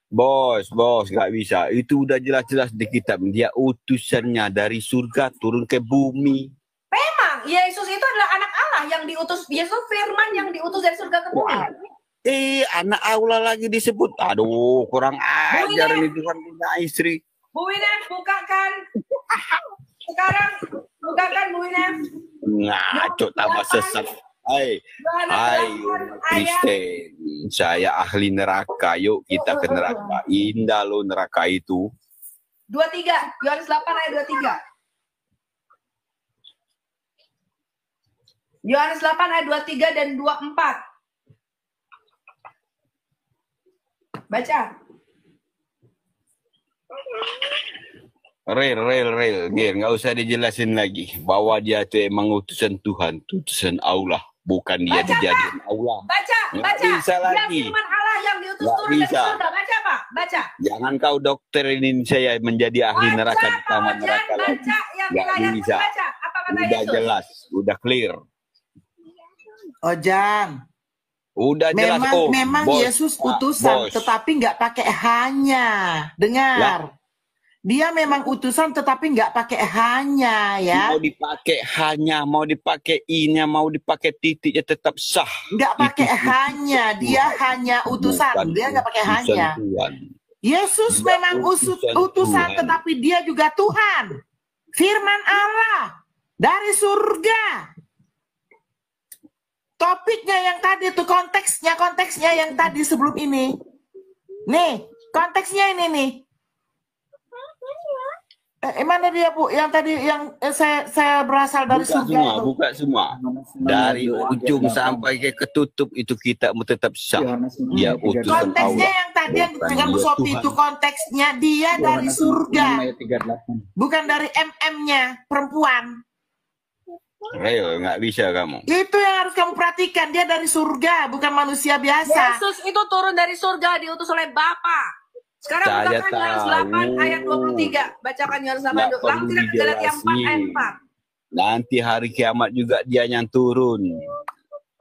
Bos, nggak bisa. Itu udah jelas-jelas di kitab. Dia utusannya dari surga turun ke bumi. Memang Yesus itu adalah anak Allah yang diutus. Yesus firman yang diutus dari surga ke bumi. Anak Allah lagi disebut. Aduh, kurang ajar nih Tuhan punya istri. Bu Winef, bukakan. Sekarang bukakan Bu Winef. Ngaco tambah sesat. Hai Kristen, saya ahli neraka. Yuk kita ke neraka. Indah loh neraka itu. 23, Yohanes 8 ayat 23. Yohanes 8 ayat 23 dan 24. Baca. Real, nggak usah dijelasin lagi bahwa dia itu emang utusan Tuhan, utusan Allah, bukan dia dijadiin Allah. Baca. Bisa Dia lagi. firman Allah yang diutus Nggak turun dari bisa. surga. Baca, Pak. Baca. Jangan kau dokterin saya menjadi ahli neraka di taman neraka lagi. Baca yang Nggak ayat bisa. baca. Apa kata Udah Yesus? jelas, udah clear. Ojang. Udah jelas. Memang Bos. Yesus utusan, Bos. tetapi nggak pakai hanya. Dengar. Dia memang utusan, tetapi nggak pakai hanya, ya. Mau dipakai hanya, mau dipakai inya, mau dipakai titiknya tetap sah. Nggak pakai hanya. Dia hanya utusan. Dia nggak pakai hanya. Yesus memang utusan, tetapi dia juga Tuhan. Firman Allah dari surga. Topiknya yang tadi itu konteksnya yang tadi sebelum ini. Nih, konteksnya ini nih. Mana dia Bu? Yang tadi yang saya berasal dari surga itu. Buka semua. Dari ujung sampai ke ketutup itu kita tetap sah. Dia utusan Konteksnya Allah. yang tadi yang dengan Bu Sophie itu konteksnya dia dari surga. Bukan dari MM-nya perempuan. Real, nggak bisa kamu. Itu yang harus kamu perhatikan. Dia dari surga, bukan manusia biasa. Yesus itu turun dari surga, diutus oleh Bapa. Sekarang Saya bukakan Yohanes 8 ayat 23. Bacakan Yohanes 8. Langsung tidak ke Galatia 4 ayat 4. Nanti hari kiamat juga dia yang turun.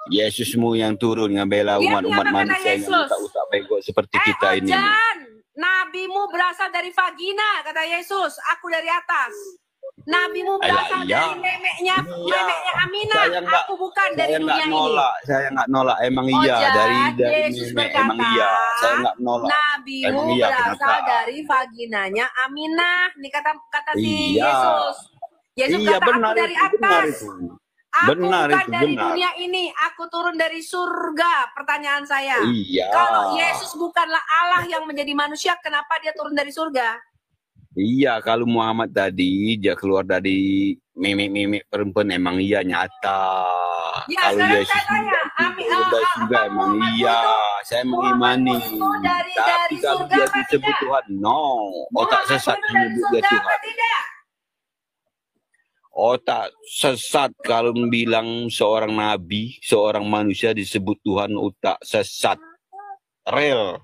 Yesusmu yang turun ngebela umat manusia yang utak bego seperti kita ini. Nabimu berasal dari vagina, kata Yesus. Aku dari atas. Nabimu berasal dari memeknya Aminah. Aku bukan dari dunia ini. Saya nggak nolak. Emang iya dari Yesus memek. berkata, Emang iya. Saya nggak nolak. Nabimu Iya, berasal kenapa? dari vaginanya Aminah. Ini kata si Iya. Yesus. Yesus Iya, kata benar aku dari itu, benar atas. itu. Aku Benar bukan itu, dari benar. dunia ini. Aku turun dari surga. Pertanyaan saya. Iya. Kalau Yesus bukanlah Allah yang menjadi manusia, kenapa dia turun dari surga? Iya, kalau Muhammad tadi dia keluar dari mimik perempuan emang iya nyata. Ya, Kalau sekarang Yesus saya tanya, udah juga emang iya, saya mengimani. Tapi kalau dia disebut Tuhan, no, otak sesat menyebut dia Tuhan. Otak sesat kalau bilang seorang nabi, seorang manusia disebut Tuhan, otak sesat. Real.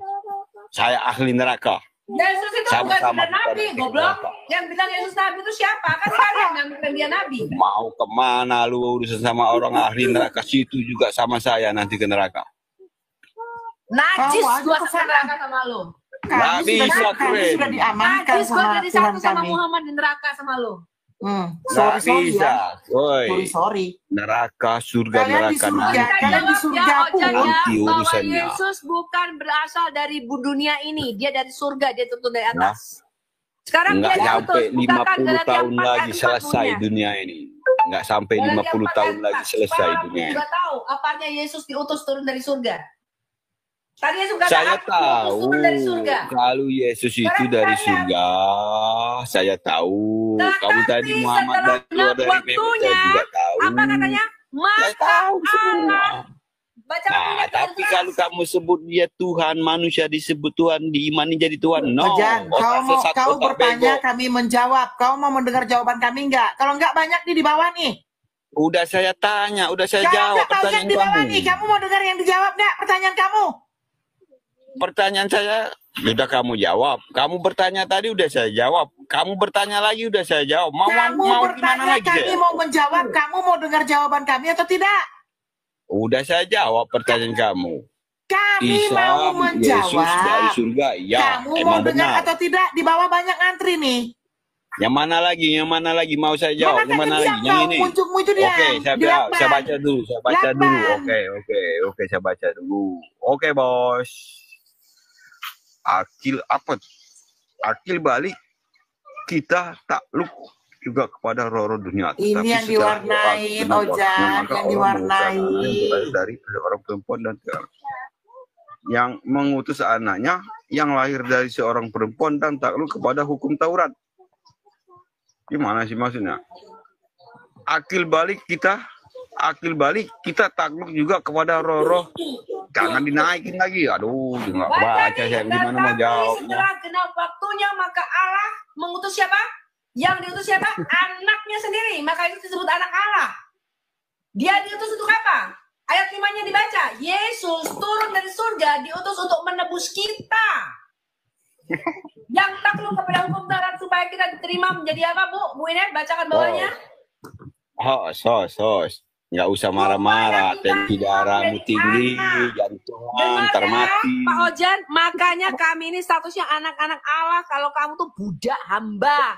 Saya ahli neraka. Yesus itu bukan nabi, goblok. Yang bilang Yesus nabi itu siapa? Kan kalian yang bilang dia nabi. Mau kemana lu urusan sama orang ahli neraka? Situ juga sama saya nanti ke neraka. Najis gua ke neraka sama lu. Nggak bisa, keren. Sudah diamankan Najis gua jadi Tuhan satu sama kami. Muhammad di neraka sama lu. Nggak bisa. Woi. Sorry. Neraka, surga, Kalian di neraka. surga, kalian di surga pun. Nanti Bahwa urusannya. Yesus bukan berasal dari dunia ini. Dia dari surga, dia turun dari atas. Sekarang Nggak dia sampai diutus. Bukakan 50 Galatia tahun 4 lagi ayat selesai 40-nya. dunia ini. Nggak sampai 50 tahun lagi selesai dunia ini. Juga tahu apanya Yesus diutus turun dari surga. Tadi Yesus kata Saya aku diutus tahu turun dari surga. kalau Yesus itu Sekarang dari tanya. surga, saya tahu. Kamu tadi Muhammad dan keluar dari waktunya, juga tahu. apa katanya? Maka Allah. Baca Tapi kalau kamu sebut dia Tuhan, manusia disebut Tuhan, diimani jadi Tuhan. No. Jan, kau bertanya, kami menjawab. Kau mau mendengar jawaban kami enggak? Kalau enggak banyak di bawah nih. Udah saya tanya, udah saya jawab pertanyaan di bawah kamu. nih. Kamu mau dengar yang dijawab enggak pertanyaan kamu? Pertanyaan saya udah kamu jawab. Kamu bertanya tadi udah saya jawab. Kamu bertanya lagi udah saya jawab. Mau bertanya, gimana lagi? Kami mau menjawab. Kamu mau dengar jawaban kami atau tidak? Udah saya jawab pertanyaan kamu. Kami mau menjawab. Yesus dari surga, ya. Kamu mau dengar atau tidak? Di bawah banyak antri nih. Yang mana lagi? Yang mana lagi? Mau saya jawab. Yang mana lagi? Yang ini. Oke, saya baca dulu. Saya baca dulu. Oke, saya baca dulu. Oke, bos. Akil balik kita takluk juga kepada roh-roh dunia. Ini yang diwarnain, Ojan, yang diwarnain dari seorang perempuan dan yang mengutus anaknya yang lahir dari seorang perempuan dan takluk kepada hukum Taurat. Gimana sih maksudnya? Akil balik kita takluk juga kepada roh-roh. Jangan dinaikin lagi. Aduh, nggak baca saya gimana mau jawab. Setelah genap waktunya maka Allah mengutus siapa? Yang diutus siapa? Anaknya sendiri. Maka itu disebut anak Allah. Dia diutus untuk apa? Ayat 5-nya dibaca. Yesus turun dari surga diutus untuk menebus kita. Yang takluk kepada hukum Taurat supaya kita diterima menjadi apa, Bu? Bu Inet, bacakan bawahnya. Hos. Nggak usah marah-marah. Tensi darahmu tinggi, jantungan, termati. Pak Ojan, makanya kami ini statusnya anak-anak Allah. Kalau kamu tuh budak hamba.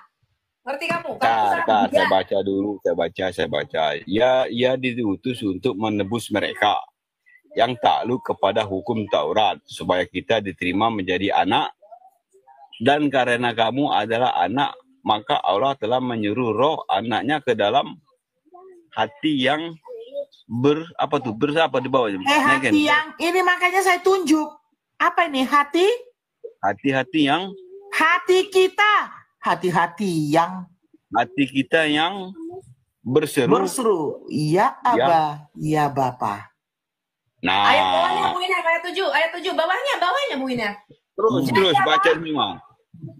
Ngerti kamu? Saya baca dulu, saya baca. Ia diutus untuk menebus mereka yang takluk kepada hukum Taurat supaya kita diterima menjadi anak. Dan karena kamu adalah anak, maka Allah telah menyuruh roh anaknya ke dalam hati yang bersapa di bawahnya. Hati yang ini makanya saya tunjuk. Apa ini hati? Hati-hati yang hati kita yang berseru. Iya, Abah. Iya, Bapak. Nah. Ayat bawahnya Bu Ina, ayat 7. Bawahnya Bu Ina. Terus baca semua.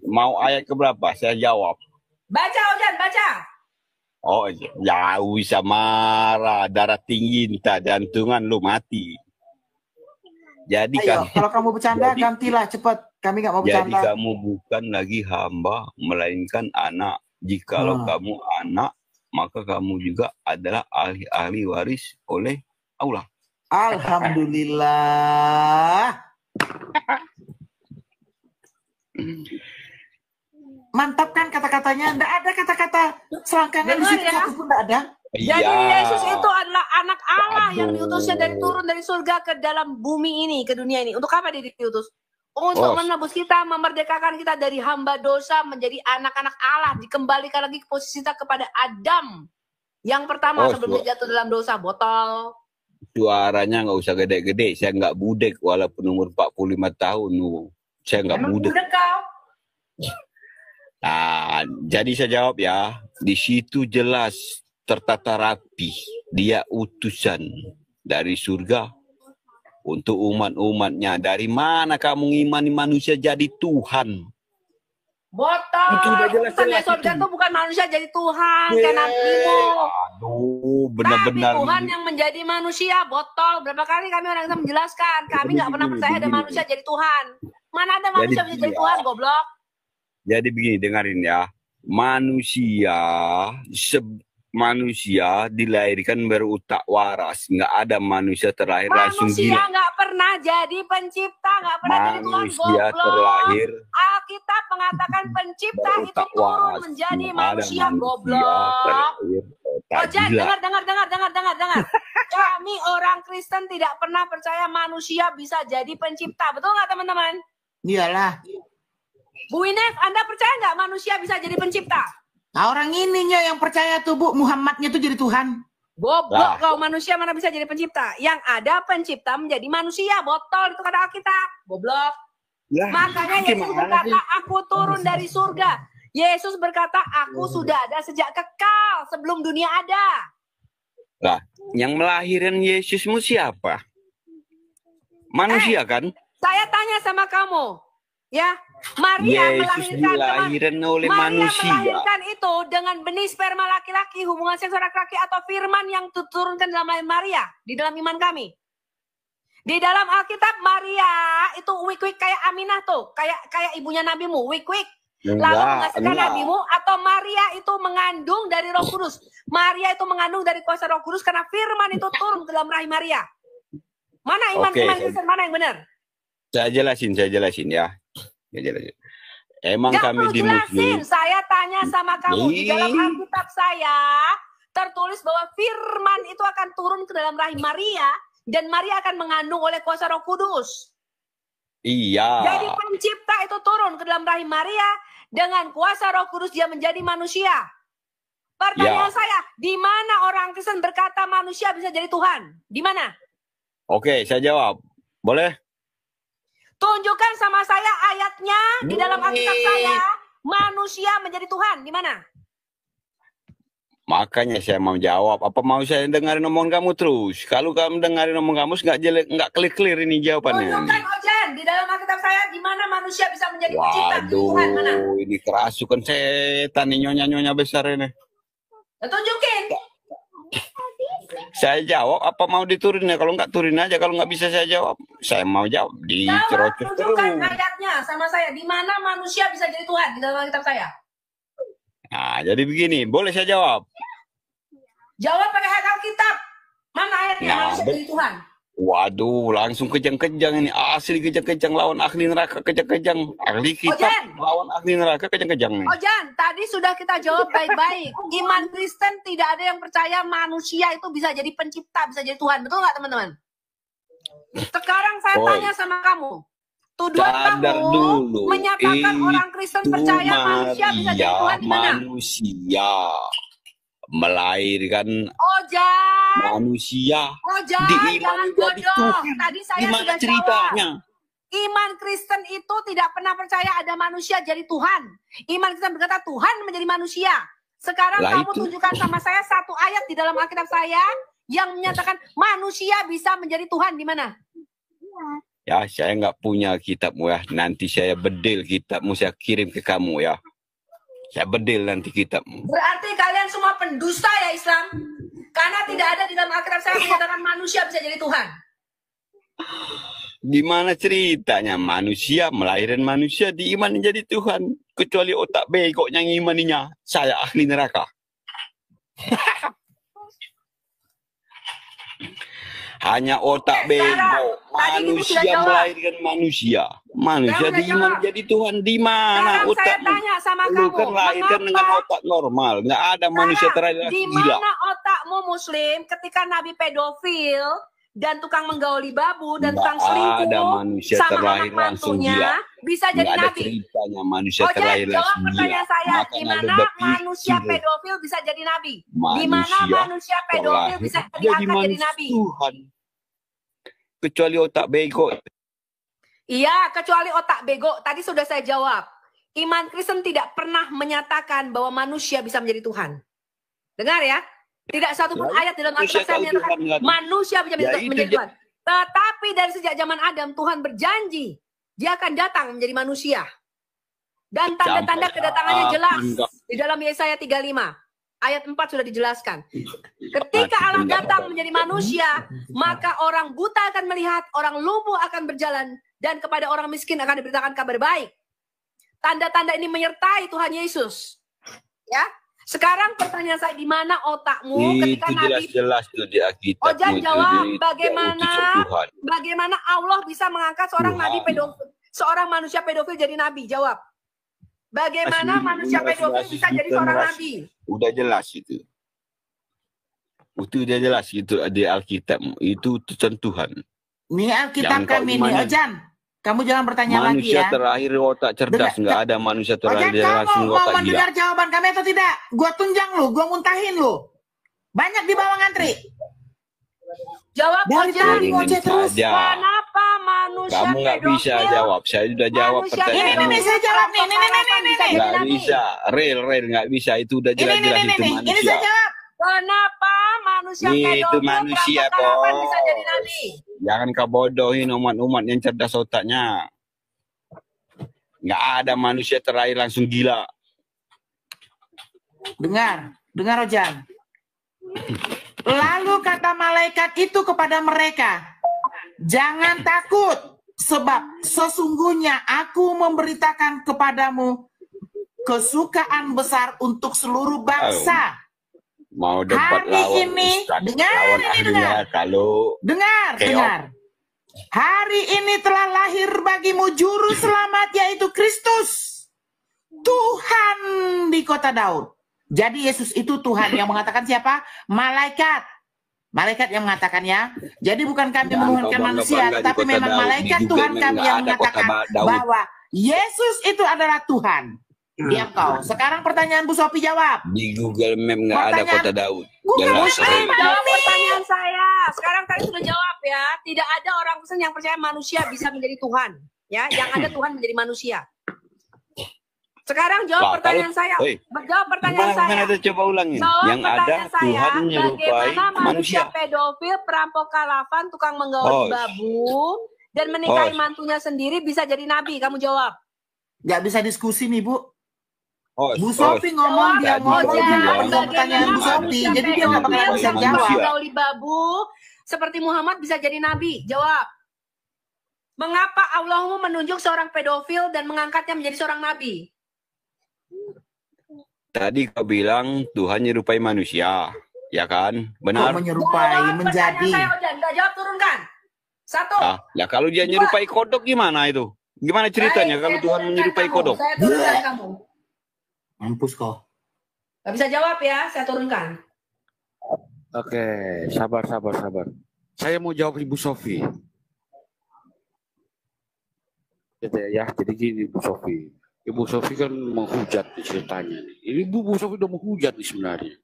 Mau ayat keberapa? Saya jawab. Baca, Ojan, baca. Oh, ya bisa marah, darah tinggi, entah jantungan lu mati. Jadi kalau kamu bercanda gantilah cepat. Kami nggak mau bercanda. Jadi kamu bukan lagi hamba, melainkan anak. Jikalau kamu anak, maka kamu juga adalah ahli waris oleh Allah. Alhamdulillah. Mantap kan kata-katanya? Nggak ada kata-kata selangkangan di situ satupun nggak ada. Jadi Yesus itu adalah anak Allah yang diutusnya turun dari surga ke dalam bumi ini, ke dunia ini. Untuk apa dia diutus? Untuk menebus kita, memerdekakan kita dari hamba dosa menjadi anak-anak Allah, dikembalikan lagi ke posisi kita kepada Adam. Yang pertama sebelum dia jatuh dalam dosa, botol. Suaranya nggak usah gede-gede, saya nggak budek walaupun umur 45 tahun. Saya nggak budek. Nah, jadi saya jawab ya, di situ jelas tertata rapi, dia utusan dari surga untuk umat-umatnya. Dari mana kamu ngimani manusia jadi Tuhan? Botol, utusan dari surga itu bukan manusia jadi Tuhan, kayak nabimu. Aduh, benar-benar. Tuhan yang menjadi manusia, botol. Berapa kali kami orang Islam menjelaskan, kami nggak pernah percaya ada manusia jadi Tuhan. Mana ada manusia bisa jadi Tuhan, goblok? Jadi begini, dengarin ya. Manusia dilahirkan berutak waras. Nggak ada manusia terlahir langsung gila. Manusia nggak pernah jadi pencipta, nggak pernah jadi Tuhan, manusia goblok. Terlahir Alkitab mengatakan pencipta itu turun menjadi manusia, goblok. Ojan, dengar. Kami orang Kristen tidak pernah percaya manusia bisa jadi pencipta. Betul nggak, teman-teman? Iyalah. Bu Ines, Anda percaya nggak manusia bisa jadi pencipta? Nah, orang ininya yang percaya tuh, Bu, Muhammadnya tuh jadi Tuhan. Goblok, kau manusia mana bisa jadi pencipta? Yang ada pencipta menjadi manusia, botol, itu kata Alkitab. Goblok. Makanya Yesus berkata, aku turun dari surga. Yesus berkata, aku sudah ada sejak kekal sebelum dunia ada. Lah, yang melahirkan Yesusmu siapa? Manusia kan? Saya tanya sama kamu, ya, Maria melahirkan itu dengan benih sperma laki-laki, hubungan seksual laki-laki, atau firman yang diturunkan dalam lahir Maria di dalam iman kami. Di dalam Alkitab Maria itu wik-wik kayak Aminah tuh, kayak ibunya nabimu, wik-wik. Lalu menghasilkan nabimu, atau Maria itu mengandung dari Roh Kudus. Maria itu mengandung dari kuasa Roh Kudus karena firman itu turun ke dalam rahim Maria. Mana iman Kristen, mana yang benar? Saya jelasin ya. Emang Gak kami di Muslim. Saya tanya sama kamu, di dalam Alkitab saya tertulis bahwa firman itu akan turun ke dalam rahim Maria dan Maria akan mengandung oleh kuasa Roh Kudus. Iya. Jadi pencipta itu turun ke dalam rahim Maria dengan kuasa Roh Kudus, dia menjadi manusia. Pertanyaan saya, di mana orang Kristen berkata manusia bisa jadi Tuhan? Di mana? Oke, saya jawab. Boleh? Tunjukkan sama saya ayatnya di dalam Alkitab saya, manusia menjadi Tuhan. Di mana? Makanya saya mau jawab. Apa mau saya dengarin omongan kamu terus? Kalau kamu dengarin omongan kamu, nggak clear ini jawabannya. Tunjukkan, Ojan, di dalam Alkitab saya, di mana manusia bisa menjadi pencipta Tuhan? Mana? Ini kerasukan setan nih, nyonya-nyonya besar ini. Tunjukin. Saya jawab, apa mau diturunin ya? Kalau nggak turunin aja, kalau nggak bisa saya jawab. Saya mau jawab, dicerocos terus. Tunjukkan ayatnya sama saya, di mana manusia bisa jadi Tuhan di dalam Alkitab saya. Nah, jadi begini, boleh saya jawab? Jawab pakai ayat Alkitab. Mana ayatnya manusia jadi Tuhan? Waduh, langsung kejang-kejang ini. Asli kejang-kejang lawan ahli neraka, kejang-kejang. Ahli kitab lawan ahli neraka, kejang-kejang nih. Ojan, tadi sudah kita jawab baik-baik. Iman Kristen tidak ada yang percaya manusia itu bisa jadi pencipta, bisa jadi Tuhan. Betul nggak, teman-teman? Sekarang saya tanya sama kamu. Tuduhan kamu menyatakan orang Kristen percaya manusia bisa jadi Tuhan di mana? Manusia melahirkan manusia. Di iman bodoh. Tadi saya sudah ceritanya? Jawab. Iman Kristen itu tidak pernah percaya ada manusia jadi Tuhan. Iman Kristen berkata Tuhan menjadi manusia. Sekarang kamu tunjukkan sama saya satu ayat di dalam Alkitab saya yang menyatakan manusia bisa menjadi Tuhan di mana? Ya, saya nggak punya kitabmu ya. Nanti saya bedil kitabmu, saya kirim ke kamu ya. Saya bedil nanti kitabmu. Berarti kalian semua pendusta ya Islam? Karena tidak ada di dalam Alkitab saya menyatakan manusia bisa jadi Tuhan. Gimana ceritanya manusia melahirkan manusia diiman jadi Tuhan? Kecuali otak begoknya yang imaninya. Saya ahli neraka. Hanya otak bego. Manusia melahirkan manusia. Manusia diiman jadi Tuhan. Di mana otakmu? Saya tanya sama kamu. Lu kan lahirkan dengan otak normal. Nggak ada manusia terlahir di gila. Mana otakmu Muslim ketika Nabi pedofil dan tukang menggauli babu dan tukang selingkuh sama anak mantunya bisa jadi Nabi? Ada ceritanya manusia terlahir langsung gila. Pertanyaan saya, di mana manusia pedofil bisa jadi Nabi? Di mana manusia pedofil bisa diangkat jadi Nabi? Tuhan. Kecuali otak bego. Iya, kecuali otak bego. Tadi sudah saya jawab. Iman Kristen tidak pernah menyatakan bahwa manusia bisa menjadi Tuhan. Dengar ya. Tidak satupun ayat dalam Alkitab saya menyatakan manusia bisa menjadi Tuhan. Tetapi dari sejak zaman Adam, Tuhan berjanji dia akan datang menjadi manusia. Dan tanda-tanda kedatangannya jelas di dalam Yesaya 35. Ayat 4 sudah dijelaskan. Ketika Allah datang menjadi manusia, maka orang buta akan melihat, orang lumpuh akan berjalan, dan kepada orang miskin akan diberitakan kabar baik. Tanda-tanda ini menyertai Tuhan Yesus. Ya. Sekarang pertanyaan saya, di mana otakmu ketika Nabi jelas tuh di Alkitab. Ojan jawab, bagaimana Allah bisa mengangkat seorang nabi pedofil, seorang manusia pedofil jadi nabi? Jawab. Bagaimana manusia pedofil bisa jadi seorang nabi? Udah jelas itu. Itu udah jelas itu di Alkitab. Itu utusan Tuhan. Ini Alkitab kami nih, Ojan. Kamu jangan bertanya lagi ya. Manusia terlahir otak cerdas, nggak ada manusia terlahir langsung otak gila. Kamu mau mendengar jawaban kami atau tidak? Gua tunjang lu, gua muntahin lu. Banyak di bawah ngantri. Jawab Ojan. Kenapa Kenapa manusia Kamu nggak bisa jawab. Saya sudah jawab pertanyaan. Ini saya jawab nih. Ini. Nggak bisa. Real nggak bisa. Itu udah jelas-jelas itu manusia. Ini saya jawab. Kenapa manusia Itu manusia, perampokan bisa Bos. jadi nabi? Jangan kau bodohin umat-umat yang cerdas otaknya. Nggak ada manusia terakhir langsung gila. Dengar Ojan. Lalu kata malaikat itu kepada mereka, jangan takut, sebab sesungguhnya aku memberitakan kepadamu kesukaan besar untuk seluruh bangsa. Mau debat Hari lawan ini, Ustaz, dengar lawan ini, ahlinya dengar. kalau Dengar. Hari ini telah lahir bagimu juru selamat, yaitu Kristus, Tuhan di kota Daud. Jadi Yesus itu Tuhan yang mengatakan siapa? Malaikat. Malaikat yang mengatakannya. Jadi bukan kami menuhankan manusia, tetapi memang malaikat Tuhan kami yang mengatakan bahwa Yesus itu adalah Tuhan. Diam kau. Sekarang pertanyaan Bu Sophie jawab. Di Google Map nggak ada kota Daud. Jelas Jawab pertanyaan saya. Sekarang tadi sudah jawab ya. Tidak ada orang Kristen yang percaya manusia bisa menjadi Tuhan. Ya, yang ada Tuhan menjadi manusia. Sekarang jawab pertanyaan saya. Jawab pertanyaan saya. Mana coba ulangin. Jawab Yang ada Tuhan menyerupai bagaimana manusia. pedofil, perampok kalapan, tukang menggauli babu, dan menikahi mantunya sendiri bisa jadi nabi? Kamu jawab. Nggak bisa diskusi nih, Bu. Bu Sophie ngomong, dia ngomong pertanyaan Bu Sophie, jadi dia nggak bakal bisa jawab. Menggauli babu seperti Muhammad bisa jadi nabi? Jawab. Mengapa Allah menunjuk seorang pedofil dan mengangkatnya menjadi seorang nabi? Tadi kau bilang Tuhan menyerupai manusia, ya kan? Benar? Kok menyerupai, menjadi. Saya nggak jawab, turunkan. Satu. Nah, kalau dia menyerupai kodok gimana itu? Gimana ceritanya kalau Tuhan menyerupai kodok? Saya turunkan kamu. Mampus kau. Nggak bisa jawab ya, saya turunkan. Oke, sabar. Saya mau jawab Ibu Sophie. Gitu ya, jadi gini Bu Sophie. Ibu Sophie kan menghujat ceritanya. Ini Bu Sophie udah menghujat nih sebenarnya.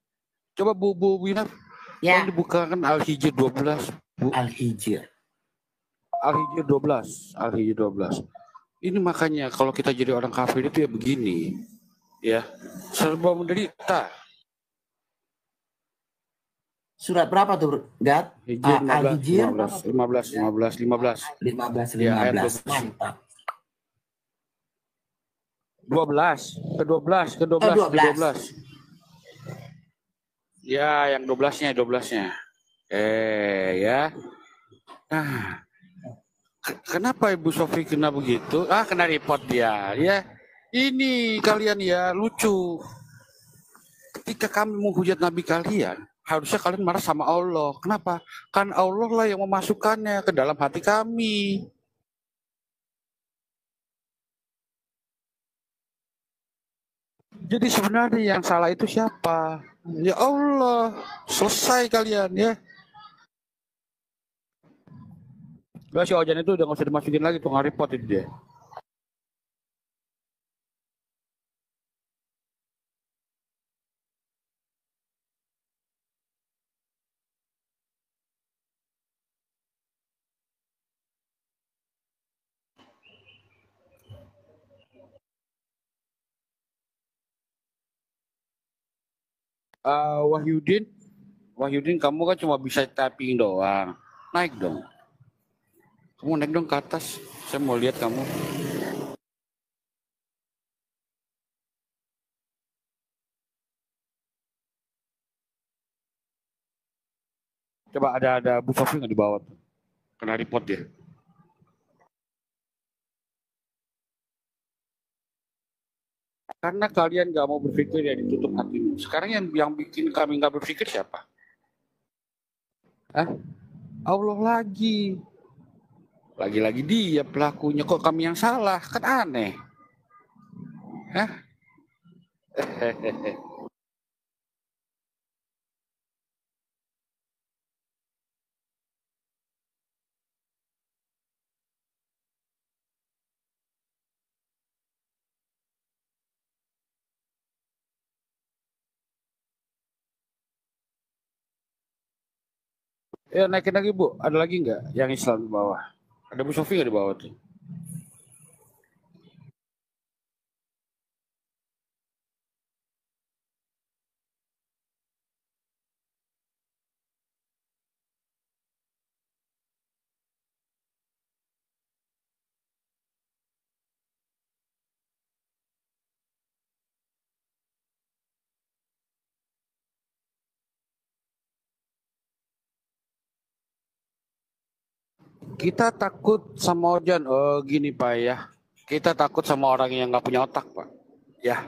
Coba Bu Winar, ya. Dibukakan Al-Hijr 12. Bu. Al-Hijr 12. Ini makanya kalau kita jadi orang kafir itu ya begini. Ya, serba menderita. Surat berapa tuh, Gat? Al-Hijr 15. Ya, ayat 12. Mantap. 12. Ya, yang 12-nya. Ya. Nah, kenapa Ibu Sophie kena begitu? Kena report dia. Ya, ini kalian ya lucu. Ketika kami menghujat Nabi kalian, harusnya kalian marah sama Allah. Kenapa? Kan Allah lah yang memasukkannya ke dalam hati kami. Jadi sebenarnya yang salah itu siapa? Ya Allah. Selesai kalian ya. Gak si Ojan itu udah gak usah dimasukin lagi tuh, nge-report itu dia. Wahyudin, kamu kan cuma bisa typing doang. Naik dong. Kamu naik dong ke atas. Saya mau lihat kamu. Coba ada Bu Sophie nggak di bawah? Kena report dia. Karena kalian nggak mau berpikir ya ditutup hatimu. Sekarang yang bikin kami nggak berpikir siapa? Allah lagi. Lagi-lagi dia pelakunya, kok kami yang salah? Kan aneh. Ya naikin lagi Bu, ada lagi nggak yang Islam di bawah? Ada Bu Sofi nggak di bawah tuh? Kita takut sama Ojan. Oh gini Pak ya. Kita takut sama orang yang nggak punya otak Pak. Ya.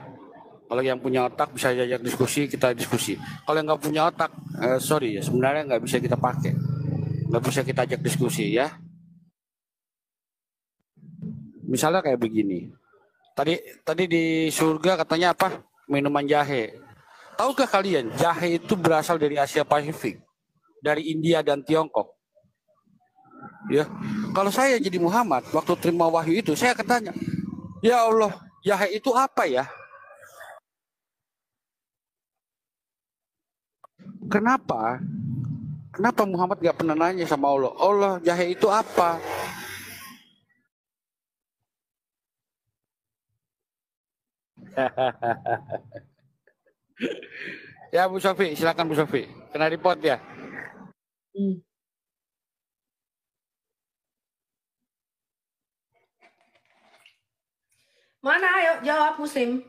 Kalau yang punya otak bisa diajak diskusi, kita diskusi. Kalau yang nggak punya otak, sorry ya, sebenarnya nggak bisa kita pakai. Nggak bisa kita ajak diskusi ya. Misalnya kayak begini. Tadi di surga katanya apa? Minuman jahe. Tahukah kalian jahe itu berasal dari Asia Pasifik, dari India dan Tiongkok. Ya, kalau saya jadi Muhammad, waktu terima wahyu itu, saya akan tanya, ya Allah, jahe itu apa ya? Kenapa? Kenapa Muhammad gak pernah nanya sama Allah, Allah, jahe itu apa? Ya Bu Sofi, silakan Bu Sofi. Kena report ya. Mana? Ayo jawab Muslim.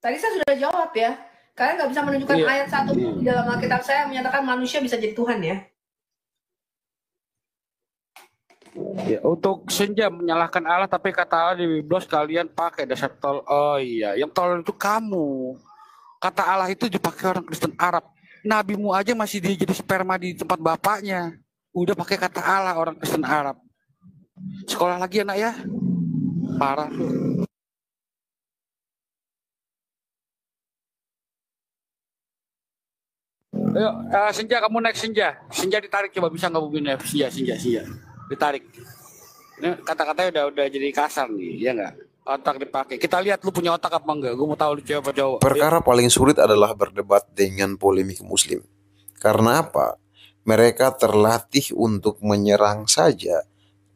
Tadi saya sudah jawab ya. Kalian nggak bisa menunjukkan ayat satu di dalam Alkitab saya menyatakan manusia bisa jadi Tuhan ya. Ya, untuk senja menyalahkan Allah, tapi kata Allah di Biblos kalian pakai dasar tol. Oh iya, yang tol itu kamu. Kata Allah itu dipakai orang Kristen Arab. Nabimu aja masih dia jadi sperma di tempat bapaknya. Udah pakai kata Allah orang Kristen Arab. Sekolah lagi anak ya. Parah tuh. Ayo, Senja kamu naik Senja. Senja ditarik coba, bisa nggak Bu Bina? Senja. Ditarik. Ini kata-katanya udah jadi kasar nih, ya nggak? Otak dipakai. Kita lihat lu punya otak apa enggak? Gue mau tahu lu cewek apa cowok. Perkara paling sulit adalah berdebat dengan polemik Muslim. Karena apa? Mereka terlatih untuk menyerang saja,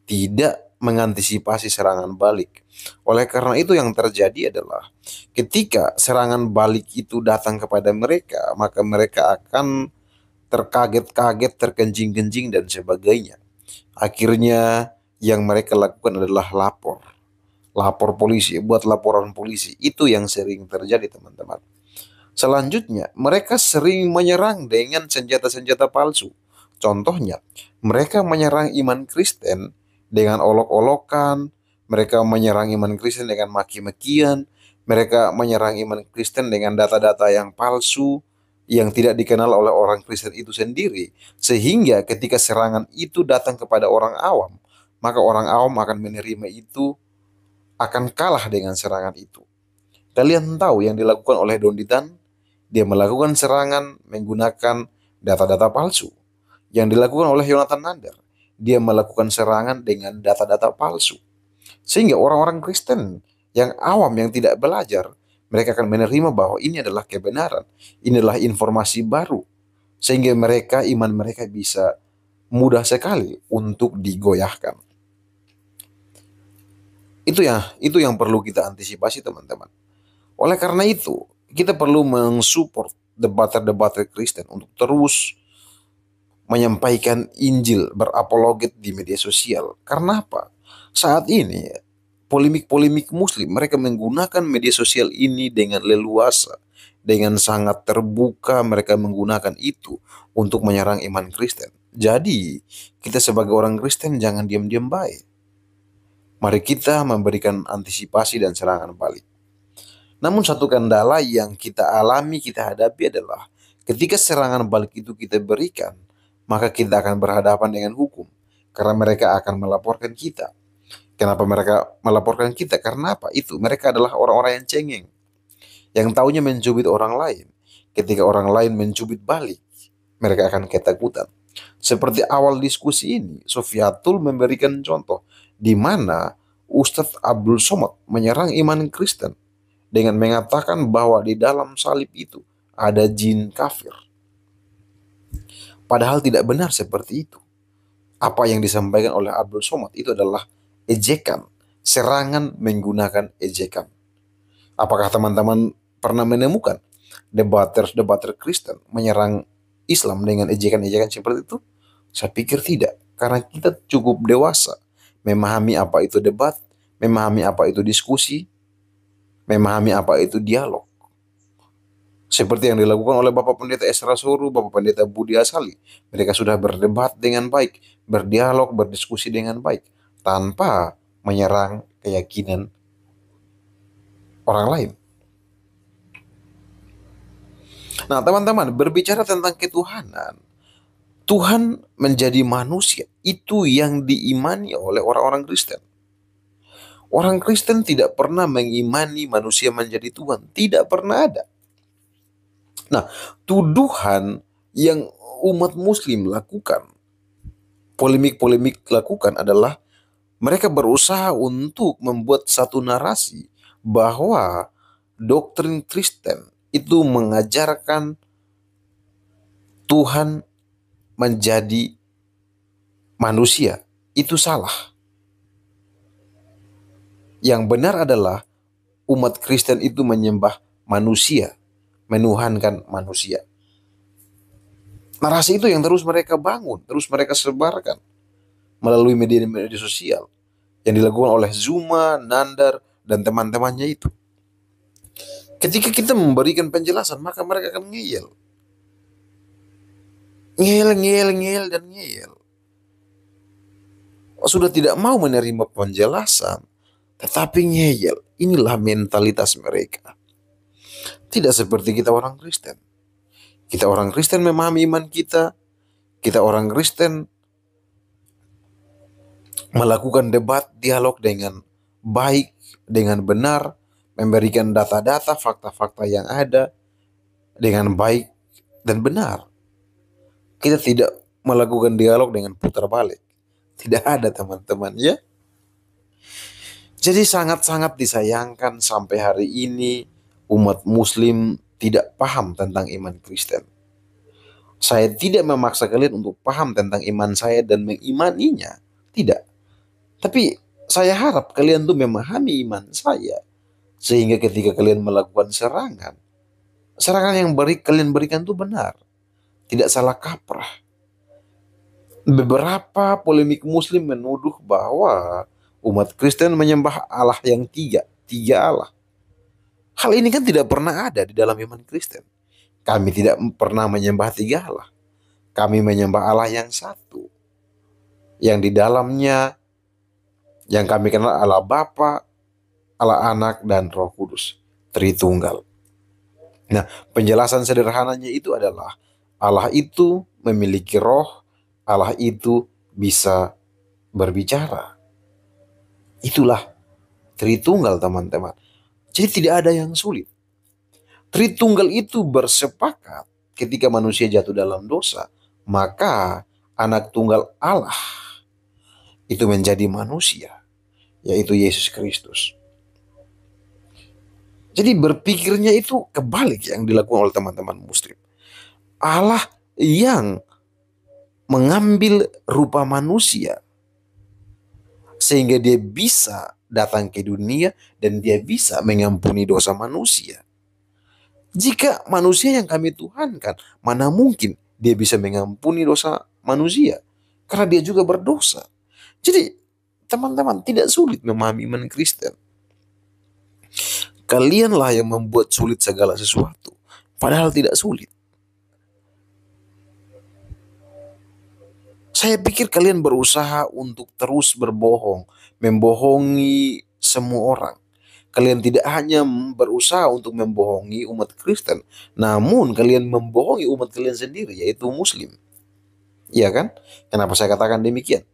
tidak mengantisipasi serangan balik. Oleh karena itu yang terjadi adalah ketika serangan balik itu datang kepada mereka, maka mereka akan terkaget-kaget, terkencing-kencing dan sebagainya. Akhirnya yang mereka lakukan adalah lapor polisi, buat laporan polisi. Itu yang sering terjadi teman-teman. Selanjutnya, mereka sering menyerang dengan senjata-senjata palsu. Contohnya, mereka menyerang iman Kristen dengan olok-olokan, mereka menyerang iman Kristen dengan maki-makian, mereka menyerang iman Kristen dengan data-data yang palsu, yang tidak dikenal oleh orang Kristen itu sendiri. Sehingga ketika serangan itu datang kepada orang awam, maka orang awam akan menerima itu, akan kalah dengan serangan itu. Kalian tahu yang dilakukan oleh Donditan? Dia melakukan serangan menggunakan data-data palsu. Yang dilakukan oleh Yonatan Nandar, dia melakukan serangan dengan data-data palsu. Sehingga orang-orang Kristen yang awam, yang tidak belajar, mereka akan menerima bahwa ini adalah kebenaran, inilah informasi baru. Sehingga mereka, iman mereka bisa mudah sekali untuk digoyahkan. Itu yang perlu kita antisipasi teman-teman. Oleh karena itu, kita perlu mensupport debater-debater Kristen untuk terus menyampaikan Injil, berapologet di media sosial. Karena apa? Saat ini, polemik-polemik Muslim, mereka menggunakan media sosial ini dengan leluasa, dengan sangat terbuka. Mereka menggunakan itu untuk menyerang iman Kristen. Jadi, kita sebagai orang Kristen jangan diam-diam baik. Mari kita memberikan antisipasi dan serangan balik. Namun satu kendala yang kita alami, kita hadapi adalah ketika serangan balik itu kita berikan, maka kita akan berhadapan dengan hukum. Karena mereka akan melaporkan kita. Kenapa mereka melaporkan kita? Karena apa? Mereka adalah orang-orang yang cengeng. Yang taunya mencubit orang lain. Ketika orang lain mencubit balik, mereka akan ketakutan. Seperti awal diskusi ini, Sofiatul memberikan contoh di mana Ustadz Abdul Somad menyerang iman Kristen dengan mengatakan bahwa di dalam salib itu ada jin kafir. Padahal tidak benar seperti itu. apa yang disampaikan oleh Abdul Somad itu adalah ejekan, serangan menggunakan ejekan. Apakah teman-teman pernah menemukan debater Kristen menyerang Islam dengan ejekan-ejekan seperti itu? Saya pikir tidak, karena kita cukup dewasa memahami apa itu debat, memahami apa itu diskusi, memahami apa itu dialog. Seperti yang dilakukan oleh Bapak Pendeta Esra Soru, Bapak Pendeta Budi Asali. Mereka sudah berdebat dengan baik, berdialog, berdiskusi dengan baik, tanpa menyerang keyakinan orang lain. Nah teman-teman, berbicara tentang ketuhanan, Tuhan menjadi manusia, itu yang diimani oleh orang-orang Kristen. Orang Kristen tidak pernah mengimani manusia menjadi Tuhan, tidak pernah ada. Nah, tuduhan yang umat Muslim lakukan, polemik-polemik lakukan adalah mereka berusaha untuk membuat satu narasi bahwa doktrin Kristen itu mengajarkan Tuhan menjadi manusia. Itu salah. Yang benar adalah umat Kristen itu menyembah manusia, menuhankan manusia. Narasi itu yang terus mereka bangun, terus mereka sebarkan melalui media-media sosial yang dilakukan oleh Zuma, Nandar, dan teman-temannya itu. Ketika kita memberikan penjelasan, maka mereka akan ngeyel. Ngeyel, dan ngeyel. Sudah tidak mau menerima penjelasan, tetapi ngeyel. Inilah mentalitas mereka. Tidak seperti kita orang Kristen. Kita orang Kristen memahami iman kita. Kita orang Kristen melakukan debat, dialog dengan baik, dengan benar, memberikan data-data, fakta-fakta yang ada dengan baik dan benar. Kita tidak melakukan dialog dengan putar balik. Tidak ada teman-teman ya. Jadi sangat-sangat disayangkan sampai hari ini umat Muslim tidak paham tentang iman Kristen. Saya tidak memaksa kalian untuk paham tentang iman saya dan mengimaninya. Tidak. Tapi saya harap kalian tuh memahami iman saya. Sehingga ketika kalian melakukan serangan yang kalian berikan itu benar. Tidak salah kaprah. Beberapa polemik Muslim menuduh bahwa umat Kristen menyembah Allah yang tiga Allah. Hal ini kan tidak pernah ada di dalam iman Kristen. Kami tidak pernah menyembah tiga Allah. Kami menyembah Allah yang satu. Yang di dalamnya, yang kami kenal Allah Bapa, Allah Anak, dan Roh Kudus. Tritunggal. Nah, penjelasan sederhananya itu adalah Allah itu memiliki roh, Allah itu bisa berbicara. Itulah Tritunggal teman-teman. Jadi tidak ada yang sulit. Tritunggal itu bersepakat ketika manusia jatuh dalam dosa, maka anak tunggal Allah itu menjadi manusia, yaitu Yesus Kristus. Jadi berpikirnya itu kebalik yang dilakukan oleh teman-teman Muslim. Allah yang mengambil rupa manusia sehingga dia bisa datang ke dunia dan dia bisa mengampuni dosa manusia. Jika manusia yang kami tuhankan, mana mungkin dia bisa mengampuni dosa manusia? Karena dia juga berdosa. Jadi teman-teman tidak sulit memahami iman Kristen. Kalianlah yang membuat sulit segala sesuatu. Padahal tidak sulit. Saya pikir kalian berusaha untuk terus berbohong, membohongi semua orang. Kalian tidak hanya berusaha untuk membohongi umat Kristen, namun kalian membohongi umat kalian sendiri, yaitu Muslim. Iya kan? Kenapa saya katakan demikian?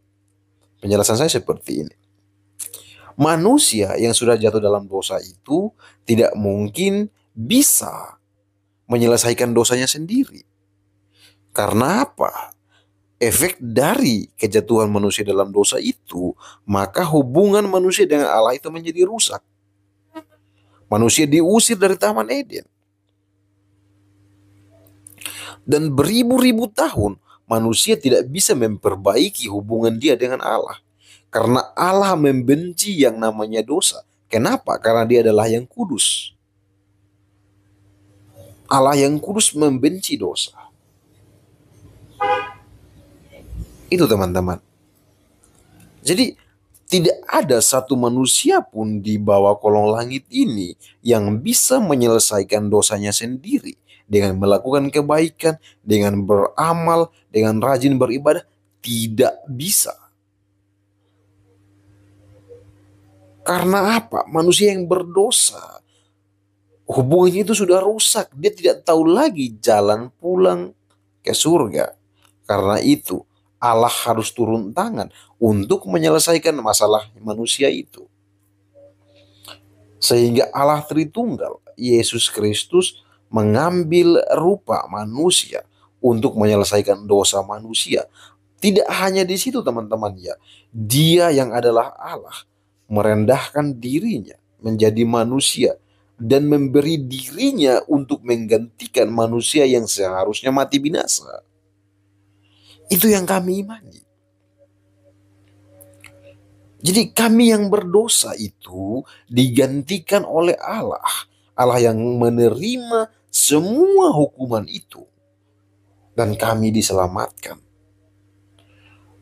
Penjelasan saya seperti ini. Manusia yang sudah jatuh dalam dosa itu tidak mungkin bisa menyelesaikan dosanya sendiri. Karena apa? Efek dari kejatuhan manusia dalam dosa itu, maka hubungan manusia dengan Allah itu menjadi rusak. Manusia diusir dari Taman Eden. Dan beribu-ribu tahun manusia tidak bisa memperbaiki hubungan dia dengan Allah. Karena Allah membenci yang namanya dosa. Kenapa? Karena dia adalah yang kudus. Allah yang kudus membenci dosa. Itu teman-teman. Jadi tidak ada satu manusia pun di bawah kolong langit ini yang bisa menyelesaikan dosanya sendiri dengan melakukan kebaikan, dengan beramal, dengan rajin beribadah. Tidak bisa. Karena apa? Manusia yang berdosa, hubungannya itu sudah rusak. Dia tidak tahu lagi jalan pulang ke surga. Karena itu Allah harus turun tangan untuk menyelesaikan masalah manusia itu. Sehingga Allah Tritunggal, Yesus Kristus, mengambil rupa manusia untuk menyelesaikan dosa manusia. Tidak hanya di situ teman-teman ya. Dia yang adalah Allah merendahkan dirinya menjadi manusia dan memberi dirinya untuk menggantikan manusia yang seharusnya mati binasa. Itu yang kami imani. Jadi kami yang berdosa itu digantikan oleh Allah. Allah yang menerima semua hukuman itu. Dan kami diselamatkan.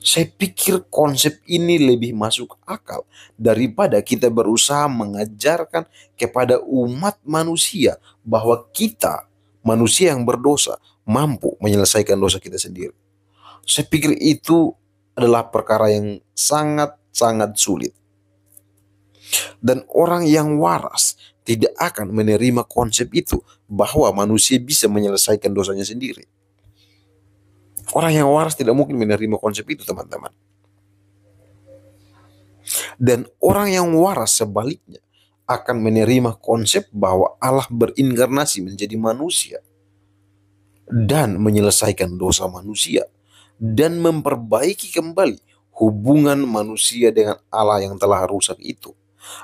Saya pikir konsep ini lebih masuk akal daripada kita berusaha mengajarkan kepada umat manusia bahwa kita, manusia yang berdosa, mampu menyelesaikan dosa kita sendiri. Saya pikir itu adalah perkara yang sangat-sangat sulit. Dan orang yang waras tidak akan menerima konsep itu bahwa manusia bisa menyelesaikan dosanya sendiri. Orang yang waras tidak mungkin menerima konsep itu, teman-teman. Dan orang yang waras sebaliknya akan menerima konsep bahwa Allah berinkarnasi menjadi manusia dan menyelesaikan dosa manusia dan memperbaiki kembali hubungan manusia dengan Allah yang telah rusak itu.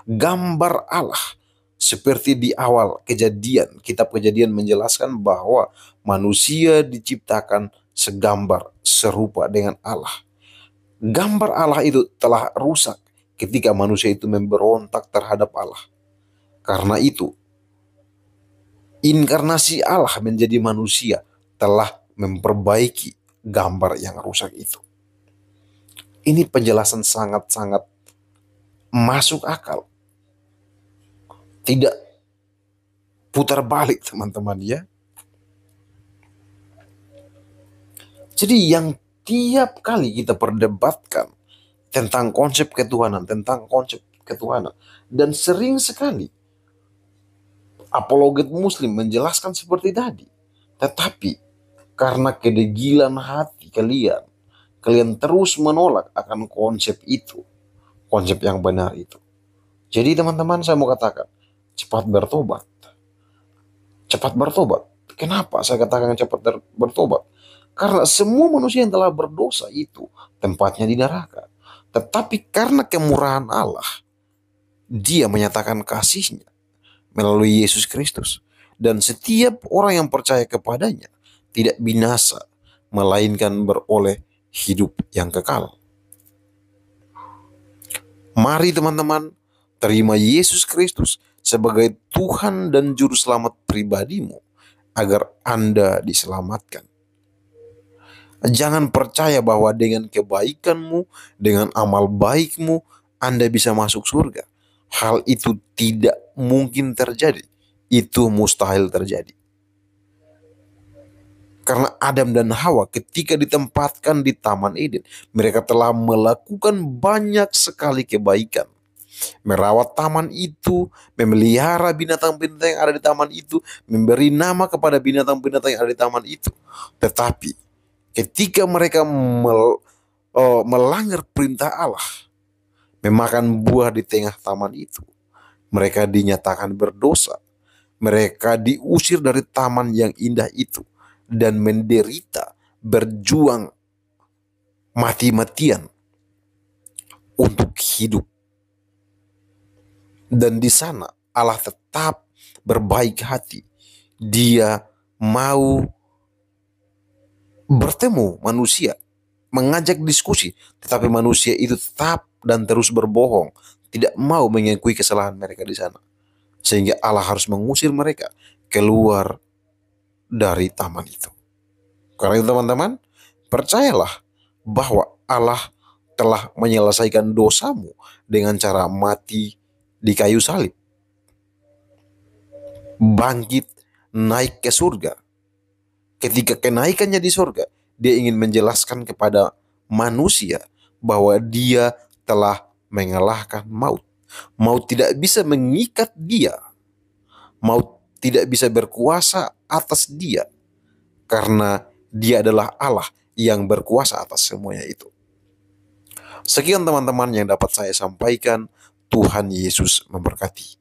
Gambar Allah seperti di awal Kejadian, kitab Kejadian menjelaskan bahwa manusia diciptakan segambar serupa dengan Allah. Gambar Allah itu telah rusak ketika manusia itu memberontak terhadap Allah. Karena itu, inkarnasi Allah menjadi manusia telah memperbaiki gambar yang rusak itu. Ini penjelasan sangat-sangat masuk akal. Tidak putar balik, teman-teman ya. Jadi yang tiap kali kita perdebatkan tentang konsep ketuhanan, dan sering sekali apologet muslim menjelaskan seperti tadi. Tetapi karena kedegilan hati kalian terus menolak akan konsep itu, konsep yang benar itu. Jadi teman-teman, saya mau katakan, cepat bertobat. Cepat bertobat. Kenapa saya katakan cepat bertobat? Karena semua manusia yang telah berdosa itu tempatnya di neraka. Tetapi karena kemurahan Allah, Dia menyatakan kasih-Nya melalui Yesus Kristus. Dan setiap orang yang percaya kepadanya tidak binasa, melainkan beroleh hidup yang kekal. Mari teman-teman, terima Yesus Kristus sebagai Tuhan dan Juru Selamat pribadimu agar Anda diselamatkan. Jangan percaya bahwa dengan kebaikanmu, dengan amal baikmu, Anda bisa masuk surga. Hal itu tidak mungkin terjadi. Itu mustahil terjadi. Karena Adam dan Hawa ketika ditempatkan di Taman Eden, mereka telah melakukan banyak sekali kebaikan. Merawat taman itu, memelihara binatang-binatang yang ada di taman itu, memberi nama kepada binatang-binatang yang ada di taman itu. Tetapi ketika mereka melanggar perintah Allah, memakan buah di tengah taman itu, mereka dinyatakan berdosa. Mereka diusir dari taman yang indah itu dan menderita, berjuang mati-matian untuk hidup. Dan di sana Allah tetap berbaik hati. Dia mau bertemu manusia, mengajak diskusi, tetapi manusia itu tetap dan terus berbohong, tidak mau mengakui kesalahan mereka di sana. Sehingga Allah harus mengusir mereka keluar dari taman itu. Karena itu teman-teman, percayalah bahwa Allah telah menyelesaikan dosamu dengan cara mati di kayu salib, bangkit, naik ke surga. Ketika kenaikannya di surga, dia ingin menjelaskan kepada manusia bahwa dia telah mengalahkan maut. Maut tidak bisa mengikat dia. Maut tidak bisa berkuasa atas dia. Karena dia adalah Allah yang berkuasa atas semuanya itu. Sekian teman-teman yang dapat saya sampaikan. Tuhan Yesus memberkati.